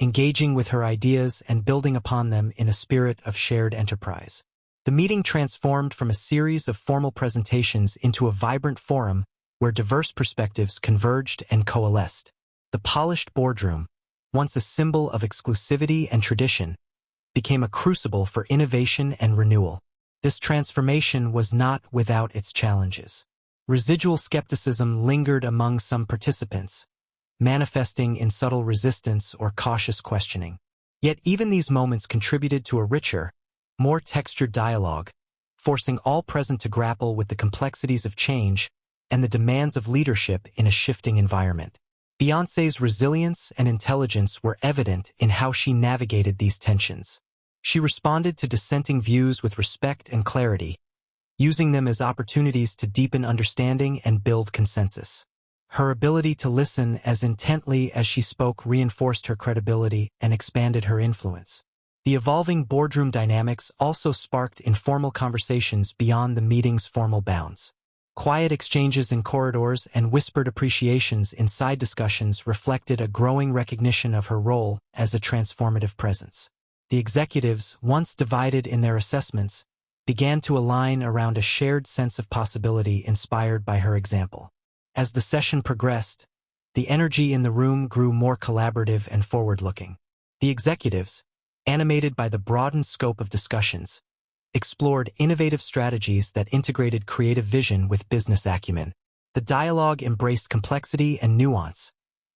engaging with her ideas and building upon them in a spirit of shared enterprise. The meeting transformed from a series of formal presentations into a vibrant forum where diverse perspectives converged and coalesced. The polished boardroom, once a symbol of exclusivity and tradition, became a crucible for innovation and renewal. This transformation was not without its challenges. Residual skepticism lingered among some participants, manifesting in subtle resistance or cautious questioning. Yet even these moments contributed to a richer, more textured dialogue, forcing all present to grapple with the complexities of change and the demands of leadership in a shifting environment. Beyoncé's resilience and intelligence were evident in how she navigated these tensions. She responded to dissenting views with respect and clarity, using them as opportunities to deepen understanding and build consensus. Her ability to listen as intently as she spoke reinforced her credibility and expanded her influence. The evolving boardroom dynamics also sparked informal conversations beyond the meeting's formal bounds. Quiet exchanges in corridors and whispered appreciations in side discussions reflected a growing recognition of her role as a transformative presence. The executives, once divided in their assessments, began to align around a shared sense of possibility inspired by her example. As the session progressed, the energy in the room grew more collaborative and forward-looking. The executives, animated by the broadened scope of discussions, explored innovative strategies that integrated creative vision with business acumen. The dialogue embraced complexity and nuance,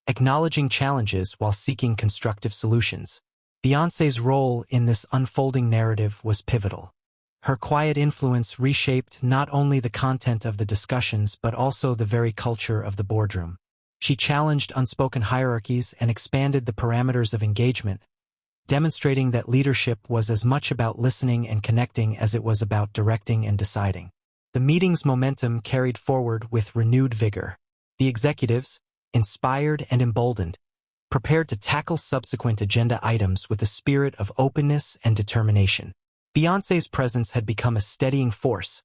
acknowledging challenges while seeking constructive solutions. Beyoncé's role in this unfolding narrative was pivotal. Her quiet influence reshaped not only the content of the discussions but also the very culture of the boardroom. She challenged unspoken hierarchies and expanded the parameters of engagement, demonstrating that leadership was as much about listening and connecting as it was about directing and deciding. The meeting's momentum carried forward with renewed vigor. The executives, inspired and emboldened, prepared to tackle subsequent agenda items with a spirit of openness and determination. Beyoncé's presence had become a steadying force,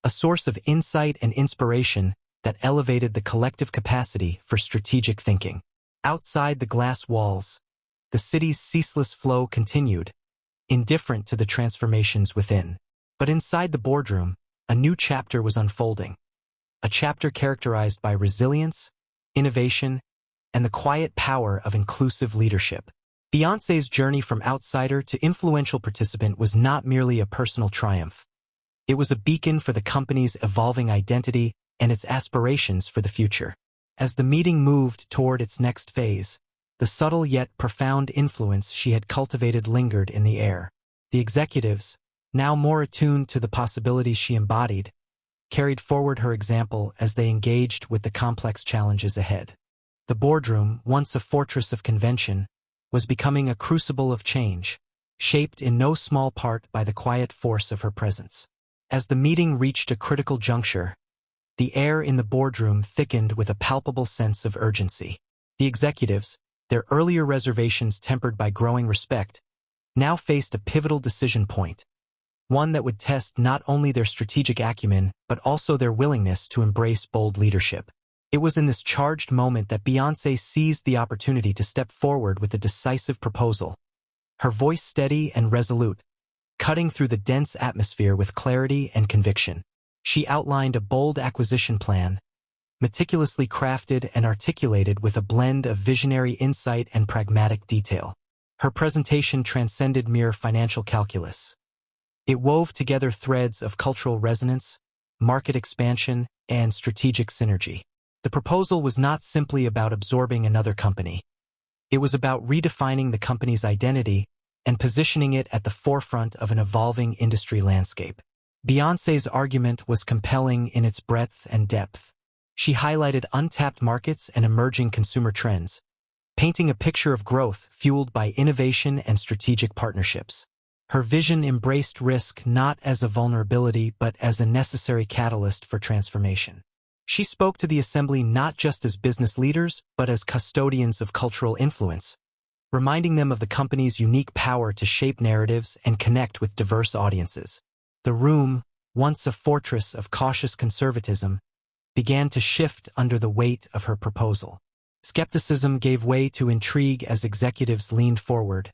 a source of insight and inspiration that elevated the collective capacity for strategic thinking. Outside the glass walls, the city's ceaseless flow continued, indifferent to the transformations within. But inside the boardroom, a new chapter was unfolding. A chapter characterized by resilience, innovation, and the quiet power of inclusive leadership. Beyoncé's journey from outsider to influential participant was not merely a personal triumph. It was a beacon for the company's evolving identity and its aspirations for the future. As the meeting moved toward its next phase, the subtle yet profound influence she had cultivated lingered in the air. The executives, now more attuned to the possibilities she embodied, carried forward her example as they engaged with the complex challenges ahead. The boardroom, once a fortress of convention, was becoming a crucible of change, shaped in no small part by the quiet force of her presence. As the meeting reached a critical juncture, the air in the boardroom thickened with a palpable sense of urgency. The executives, their earlier reservations tempered by growing respect, now faced a pivotal decision point, one that would test not only their strategic acumen but also their willingness to embrace bold leadership. It was in this charged moment that Beyoncé seized the opportunity to step forward with a decisive proposal, her voice steady and resolute, cutting through the dense atmosphere with clarity and conviction. She outlined a bold acquisition plan, meticulously crafted and articulated with a blend of visionary insight and pragmatic detail. Her presentation transcended mere financial calculus. It wove together threads of cultural resonance, market expansion, and strategic synergy. The proposal was not simply about absorbing another company. It was about redefining the company's identity and positioning it at the forefront of an evolving industry landscape. Beyoncé's argument was compelling in its breadth and depth. She highlighted untapped markets and emerging consumer trends, painting a picture of growth fueled by innovation and strategic partnerships. Her vision embraced risk not as a vulnerability but as a necessary catalyst for transformation. She spoke to the assembly not just as business leaders but as custodians of cultural influence, reminding them of the company's unique power to shape narratives and connect with diverse audiences. The room, once a fortress of cautious conservatism, began to shift under the weight of her proposal. Skepticism gave way to intrigue as executives leaned forward,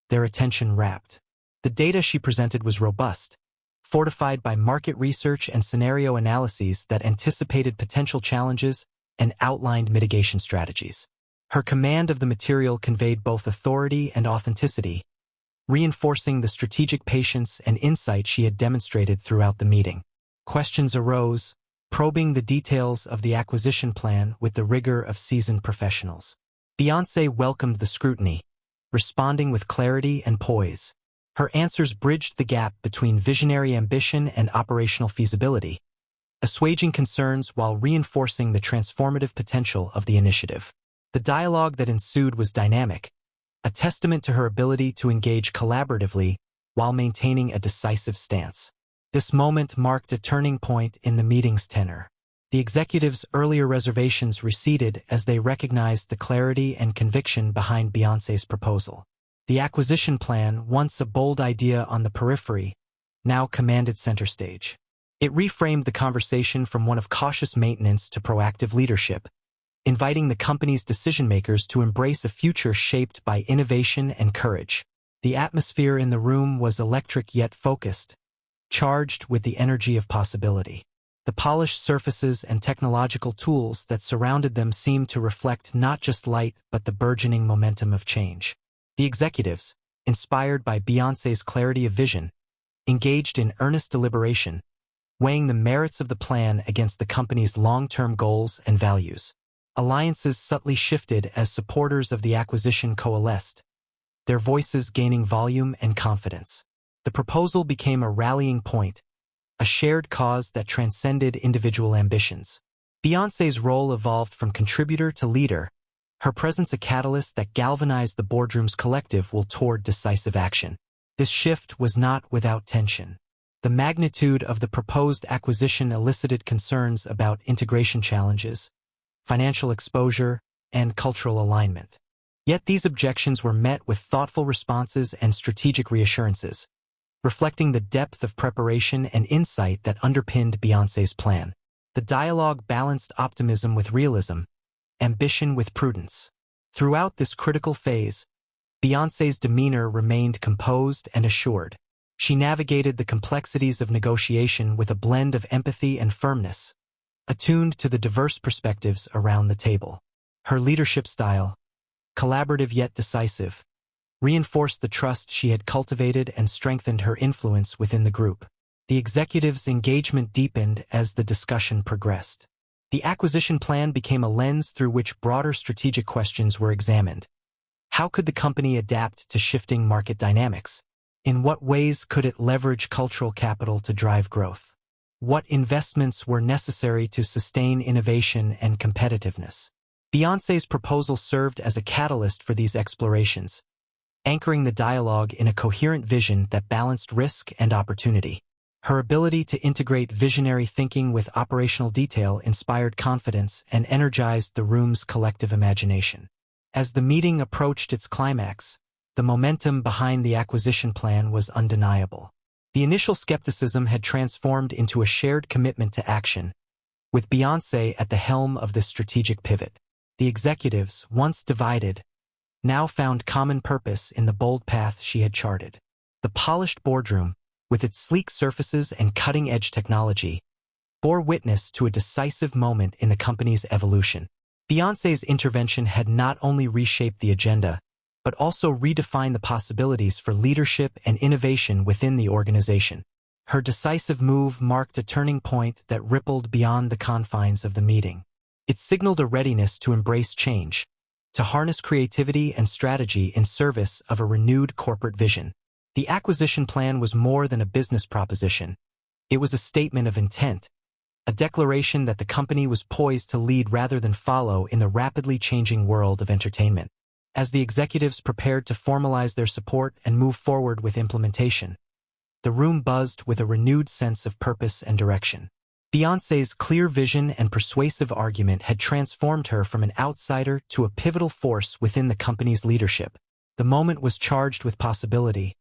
their attention rapt. The data she presented was robust, fortified by market research and scenario analyses that anticipated potential challenges and outlined mitigation strategies. Her command of the material conveyed both authority and authenticity, reinforcing the strategic patience and insight she had demonstrated throughout the meeting. Questions arose, probing the details of the acquisition plan with the rigor of seasoned professionals. Beyoncé welcomed the scrutiny, responding with clarity and poise. Her answers bridged the gap between visionary ambition and operational feasibility, assuaging concerns while reinforcing the transformative potential of the initiative. The dialogue that ensued was dynamic, a testament to her ability to engage collaboratively while maintaining a decisive stance. This moment marked a turning point in the meeting's tenor. The executives' earlier reservations receded as they recognized the clarity and conviction behind Beyoncé's proposal. The acquisition plan, once a bold idea on the periphery, now commanded center stage. It reframed the conversation from one of cautious maintenance to proactive leadership, inviting the company's decision-makers to embrace a future shaped by innovation and courage. The atmosphere in the room was electric yet focused, charged with the energy of possibility. The polished surfaces and technological tools that surrounded them seemed to reflect not just light but the burgeoning momentum of change. The executives, inspired by Beyoncé's clarity of vision, engaged in earnest deliberation, weighing the merits of the plan against the company's long-term goals and values. Alliances subtly shifted as supporters of the acquisition coalesced, their voices gaining volume and confidence. The proposal became a rallying point, a shared cause that transcended individual ambitions. Beyoncé's role evolved from contributor to leader, her presence a catalyst that galvanized the Boardroom's collective will toward decisive action. This shift was not without tension. The magnitude of the proposed acquisition elicited concerns about integration challenges, financial exposure, and cultural alignment. Yet these objections were met with thoughtful responses and strategic reassurances, reflecting the depth of preparation and insight that underpinned Beyoncé's plan. The dialogue balanced optimism with realism, ambition with prudence. Throughout this critical phase, Beyoncé's demeanor remained composed and assured. She navigated the complexities of negotiation with a blend of empathy and firmness, attuned to the diverse perspectives around the table. Her leadership style, collaborative yet decisive, reinforced the trust she had cultivated and strengthened her influence within the group. The executives' engagement deepened as the discussion progressed. The acquisition plan became a lens through which broader strategic questions were examined. How could the company adapt to shifting market dynamics? In what ways could it leverage cultural capital to drive growth? What investments were necessary to sustain innovation and competitiveness? Beyoncé's proposal served as a catalyst for these explorations, anchoring the dialogue in a coherent vision that balanced risk and opportunity. Her ability to integrate visionary thinking with operational detail inspired confidence and energized the room's collective imagination. As the meeting approached its climax, the momentum behind the acquisition plan was undeniable. The initial skepticism had transformed into a shared commitment to action, with Beyoncé at the helm of this strategic pivot. The executives, once divided, now found common purpose in the bold path she had charted. The polished boardroom, with its sleek surfaces and cutting-edge technology, bore witness to a decisive moment in the company's evolution. Beyoncé's intervention had not only reshaped the agenda, but also redefined the possibilities for leadership and innovation within the organization. Her decisive move marked a turning point that rippled beyond the confines of the meeting. It signaled a readiness to embrace change, to harness creativity and strategy in service of a renewed corporate vision. The acquisition plan was more than a business proposition. It was a statement of intent, a declaration that the company was poised to lead rather than follow in the rapidly changing world of entertainment. As the executives prepared to formalize their support and move forward with implementation, the room buzzed with a renewed sense of purpose and direction. Beyoncé's clear vision and persuasive argument had transformed her from an outsider to a pivotal force within the company's leadership. The moment was charged with possibility,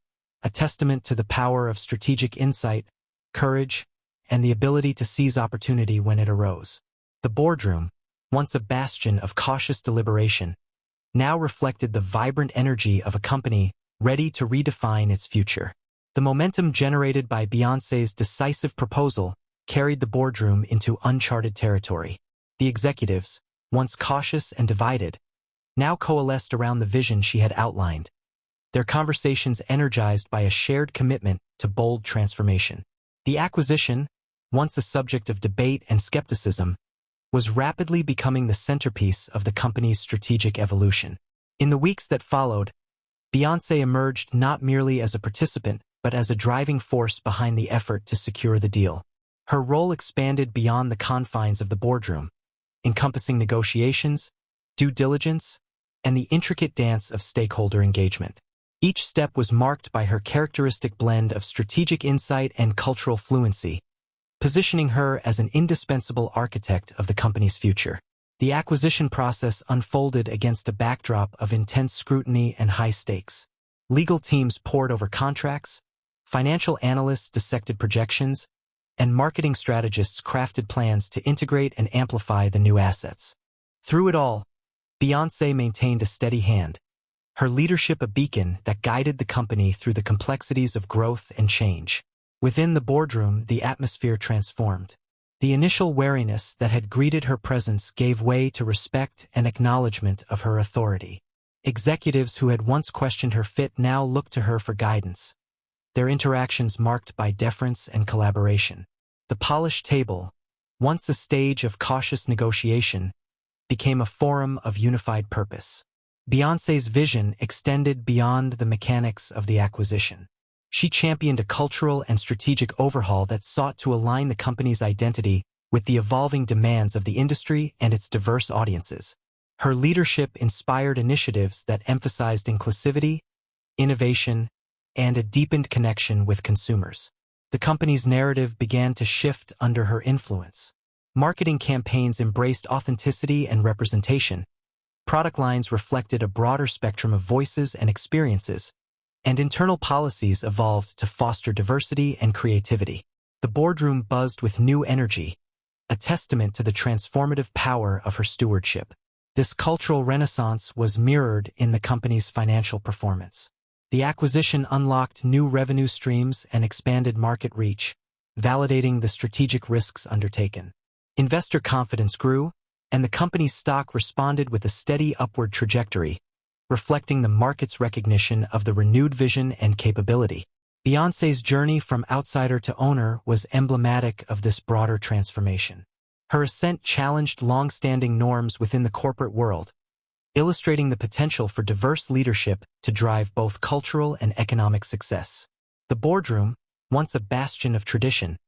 a testament to the power of strategic insight, courage, and the ability to seize opportunity when it arose. The boardroom, once a bastion of cautious deliberation, now reflected the vibrant energy of a company ready to redefine its future. The momentum generated by Beyoncé's decisive proposal carried the boardroom into uncharted territory. The executives, once cautious and divided, now coalesced around the vision she had outlined, their conversations energized by a shared commitment to bold transformation. The acquisition, once a subject of debate and skepticism, was rapidly becoming the centerpiece of the company's strategic evolution. In the weeks that followed, Beyoncé emerged not merely as a participant, but as a driving force behind the effort to secure the deal. Her role expanded beyond the confines of the boardroom, encompassing negotiations, due diligence, and the intricate dance of stakeholder engagement. Each step was marked by her characteristic blend of strategic insight and cultural fluency, positioning her as an indispensable architect of the company's future. The acquisition process unfolded against a backdrop of intense scrutiny and high stakes. Legal teams pored over contracts, financial analysts dissected projections, and marketing strategists crafted plans to integrate and amplify the new assets. Through it all, Beyoncé maintained a steady hand, her leadership a beacon that guided the company through the complexities of growth and change. Within the boardroom, the atmosphere transformed. The initial wariness that had greeted her presence gave way to respect and acknowledgement of her authority. Executives who had once questioned her fit now looked to her for guidance, their interactions marked by deference and collaboration. The polished table, once a stage of cautious negotiation, became a forum of unified purpose. Beyoncé's vision extended beyond the mechanics of the acquisition. She championed a cultural and strategic overhaul that sought to align the company's identity with the evolving demands of the industry and its diverse audiences. Her leadership inspired initiatives that emphasized inclusivity, innovation, and a deepened connection with consumers. The company's narrative began to shift under her influence. Marketing campaigns embraced authenticity and representation. Product lines reflected a broader spectrum of voices and experiences, and internal policies evolved to foster diversity and creativity. The boardroom buzzed with new energy, a testament to the transformative power of her stewardship. This cultural renaissance was mirrored in the company's financial performance. The acquisition unlocked new revenue streams and expanded market reach, validating the strategic risks undertaken. Investor confidence grew, and the company's stock responded with a steady upward trajectory, reflecting the market's recognition of the renewed vision and capability. Beyoncé's journey from outsider to owner was emblematic of this broader transformation. Her ascent challenged long-standing norms within the corporate world, illustrating the potential for diverse leadership to drive both cultural and economic success. The boardroom, once a bastion of tradition,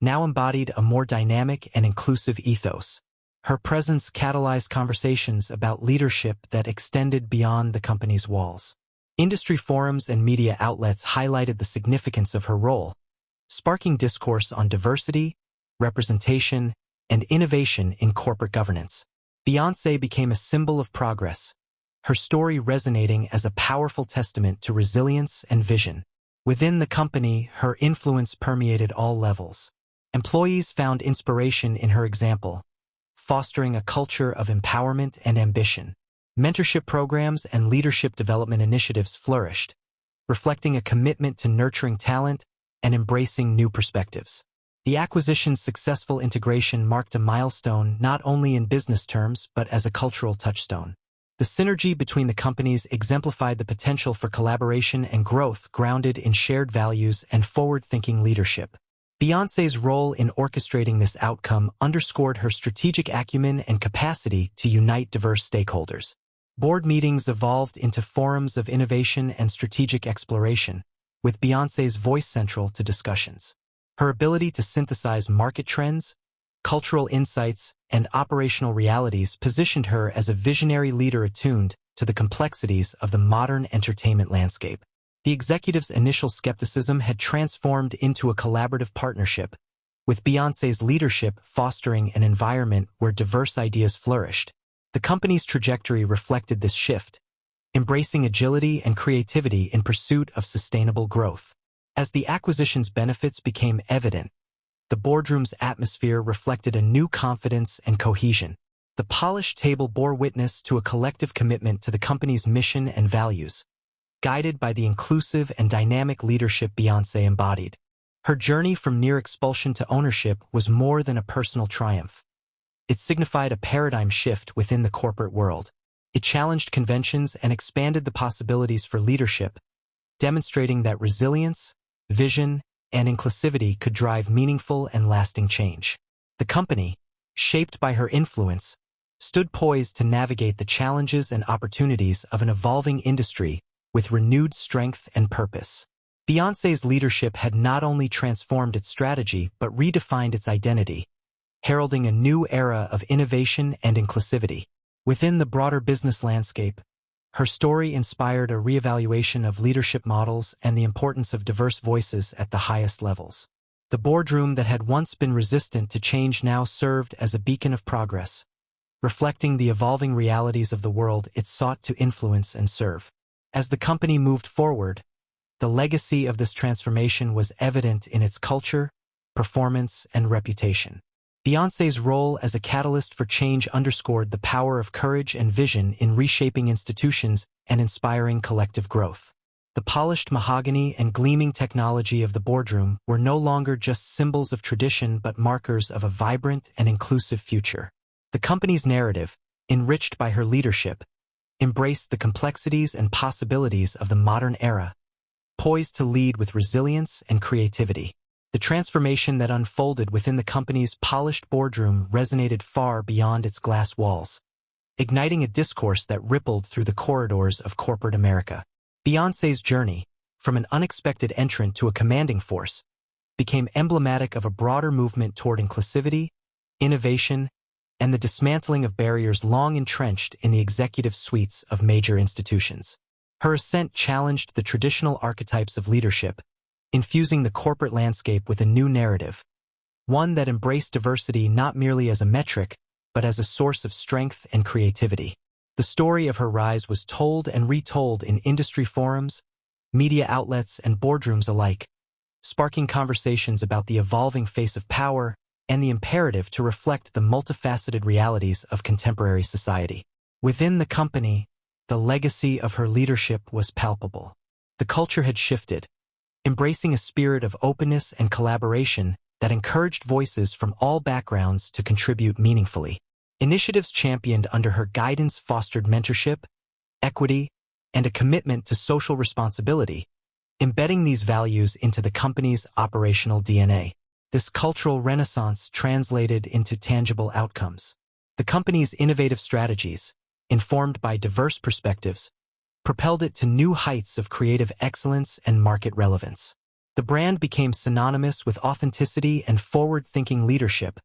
now embodied a more dynamic and inclusive ethos. Her presence catalyzed conversations about leadership that extended beyond the company's walls. Industry forums and media outlets highlighted the significance of her role, sparking discourse on diversity, representation, and innovation in corporate governance. Beyoncé became a symbol of progress, her story resonating as a powerful testament to resilience and vision. Within the company, her influence permeated all levels. Employees found inspiration in her example, fostering a culture of empowerment and ambition. Mentorship programs and leadership development initiatives flourished, reflecting a commitment to nurturing talent and embracing new perspectives. The acquisition's successful integration marked a milestone not only in business terms but as a cultural touchstone. The synergy between the companies exemplified the potential for collaboration and growth grounded in shared values and forward-thinking leadership. Beyoncé's role in orchestrating this outcome underscored her strategic acumen and capacity to unite diverse stakeholders. Board meetings evolved into forums of innovation and strategic exploration, with Beyoncé's voice central to discussions. Her ability to synthesize market trends, cultural insights, and operational realities positioned her as a visionary leader attuned to the complexities of the modern entertainment landscape. The executive's initial skepticism had transformed into a collaborative partnership, with Beyoncé's leadership fostering an environment where diverse ideas flourished. The company's trajectory reflected this shift, embracing agility and creativity in pursuit of sustainable growth. As the acquisition's benefits became evident, the boardroom's atmosphere reflected a new confidence and cohesion. The polished table bore witness to a collective commitment to the company's mission and values, guided by the inclusive and dynamic leadership Beyoncé embodied. Her journey from near expulsion to ownership was more than a personal triumph. It signified a paradigm shift within the corporate world. It challenged conventions and expanded the possibilities for leadership, demonstrating that resilience, vision, and inclusivity could drive meaningful and lasting change. The company, shaped by her influence, stood poised to navigate the challenges and opportunities of an evolving industry with renewed strength and purpose. Beyoncé's leadership had not only transformed its strategy but redefined its identity, heralding a new era of innovation and inclusivity. Within the broader business landscape, her story inspired a reevaluation of leadership models and the importance of diverse voices at the highest levels. The boardroom that had once been resistant to change now served as a beacon of progress, reflecting the evolving realities of the world it sought to influence and serve. As the company moved forward, the legacy of this transformation was evident in its culture, performance, and reputation. Beyoncé's role as a catalyst for change underscored the power of courage and vision in reshaping institutions and inspiring collective growth. The polished mahogany and gleaming technology of the boardroom were no longer just symbols of tradition but markers of a vibrant and inclusive future. The company's narrative, enriched by her leadership, embraced the complexities and possibilities of the modern era, poised to lead with resilience and creativity. The transformation that unfolded within the company's polished boardroom resonated far beyond its glass walls, igniting a discourse that rippled through the corridors of corporate America. Beyoncé's journey, from an unexpected entrant to a commanding force, became emblematic of a broader movement toward inclusivity, innovation, and the dismantling of barriers long entrenched in the executive suites of major institutions. Her ascent challenged the traditional archetypes of leadership, infusing the corporate landscape with a new narrative, one that embraced diversity not merely as a metric, but as a source of strength and creativity. The story of her rise was told and retold in industry forums, media outlets, and boardrooms alike, sparking conversations about the evolving face of power and the imperative to reflect the multifaceted realities of contemporary society. Within the company, the legacy of her leadership was palpable. The culture had shifted, embracing a spirit of openness and collaboration that encouraged voices from all backgrounds to contribute meaningfully. Initiatives championed under her guidance fostered mentorship, equity, and a commitment to social responsibility, embedding these values into the company's operational DNA. This cultural renaissance translated into tangible outcomes. The company's innovative strategies, informed by diverse perspectives, propelled it to new heights of creative excellence and market relevance. The brand became synonymous with authenticity and forward-thinking leadership,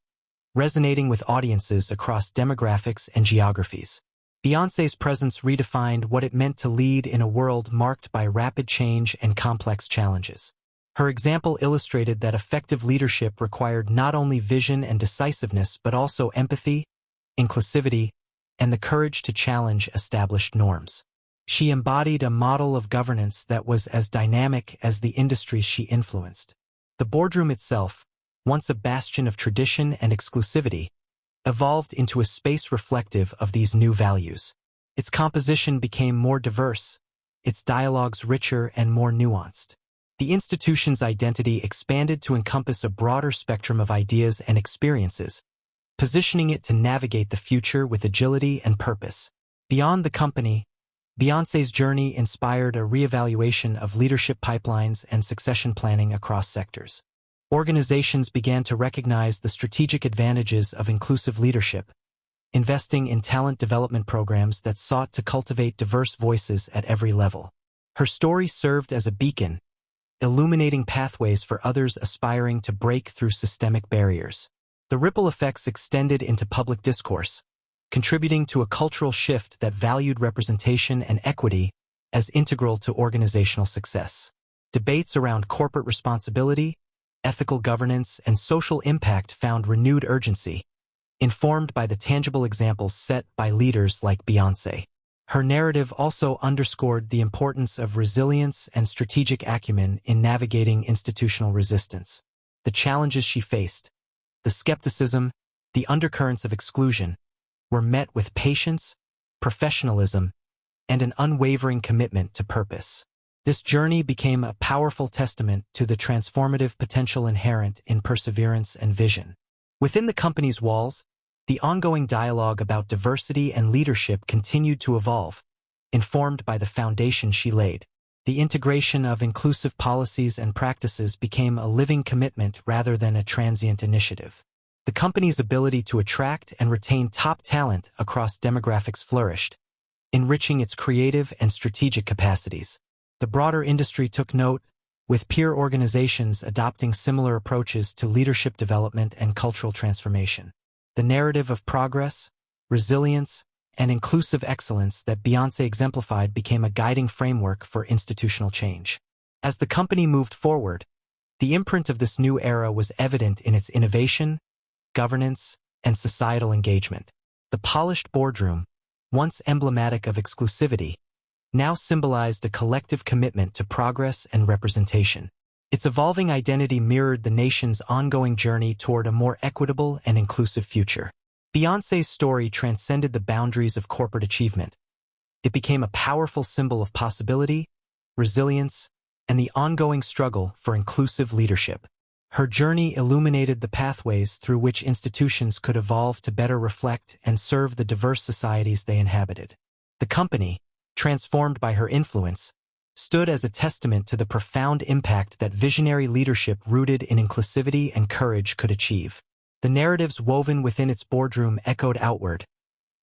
resonating with audiences across demographics and geographies. Beyoncé's presence redefined what it meant to lead in a world marked by rapid change and complex challenges. Her example illustrated that effective leadership required not only vision and decisiveness but also empathy, inclusivity, and the courage to challenge established norms. She embodied a model of governance that was as dynamic as the industries she influenced. The boardroom itself, once a bastion of tradition and exclusivity, evolved into a space reflective of these new values. Its composition became more diverse, its dialogues richer and more nuanced. The institution's identity expanded to encompass a broader spectrum of ideas and experiences, positioning it to navigate the future with agility and purpose. Beyond the company, Beyoncé's journey inspired a reevaluation of leadership pipelines and succession planning across sectors. organizations began to recognize the strategic advantages of inclusive leadership, investing in talent development programs that sought to cultivate diverse voices at every level. Her story served as a beacon, illuminating pathways for others aspiring to break through systemic barriers. The ripple effects extended into public discourse, contributing to a cultural shift that valued representation and equity as integral to organizational success. Debates around corporate responsibility, ethical governance, and social impact found renewed urgency, informed by the tangible examples set by leaders like Beyoncé. Her narrative also underscored the importance of resilience and strategic acumen in navigating institutional resistance. The challenges she faced, the skepticism, the undercurrents of exclusion, were met with patience, professionalism, and an unwavering commitment to purpose. This journey became a powerful testament to the transformative potential inherent in perseverance and vision. Within the company's walls, the ongoing dialogue about diversity and leadership continued to evolve, informed by the foundation she laid. The integration of inclusive policies and practices became a living commitment rather than a transient initiative. The company's ability to attract and retain top talent across demographics flourished, enriching its creative and strategic capacities. The broader industry took note, with peer organizations adopting similar approaches to leadership development and cultural transformation. The narrative of progress, resilience, and inclusive excellence that Beyoncé exemplified became a guiding framework for institutional change. As the company moved forward, the imprint of this new era was evident in its innovation, governance, and societal engagement. The polished boardroom, once emblematic of exclusivity, now symbolized a collective commitment to progress and representation. Its evolving identity mirrored the nation's ongoing journey toward a more equitable and inclusive future. Beyoncé's story transcended the boundaries of corporate achievement. It became a powerful symbol of possibility, resilience, and the ongoing struggle for inclusive leadership. Her journey illuminated the pathways through which institutions could evolve to better reflect and serve the diverse societies they inhabited. The company, transformed by her influence, stood as a testament to the profound impact that visionary leadership rooted in inclusivity and courage could achieve. The narratives woven within its boardroom echoed outward,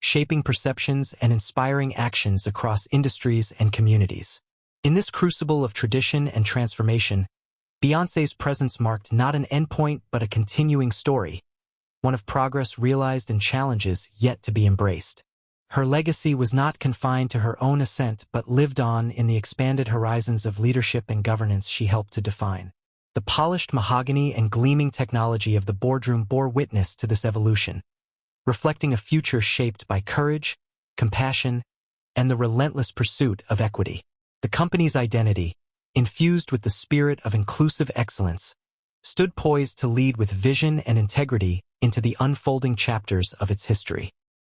shaping perceptions and inspiring actions across industries and communities. In this crucible of tradition and transformation, Beyoncé's presence marked not an endpoint but a continuing story, one of progress realized and challenges yet to be embraced. Her legacy was not confined to her own ascent but lived on in the expanded horizons of leadership and governance she helped to define. The polished mahogany and gleaming technology of the boardroom bore witness to this evolution, reflecting a future shaped by courage, compassion, and the relentless pursuit of equity. The company's identity, infused with the spirit of inclusive excellence, stood poised to lead with vision and integrity into the unfolding chapters of its history.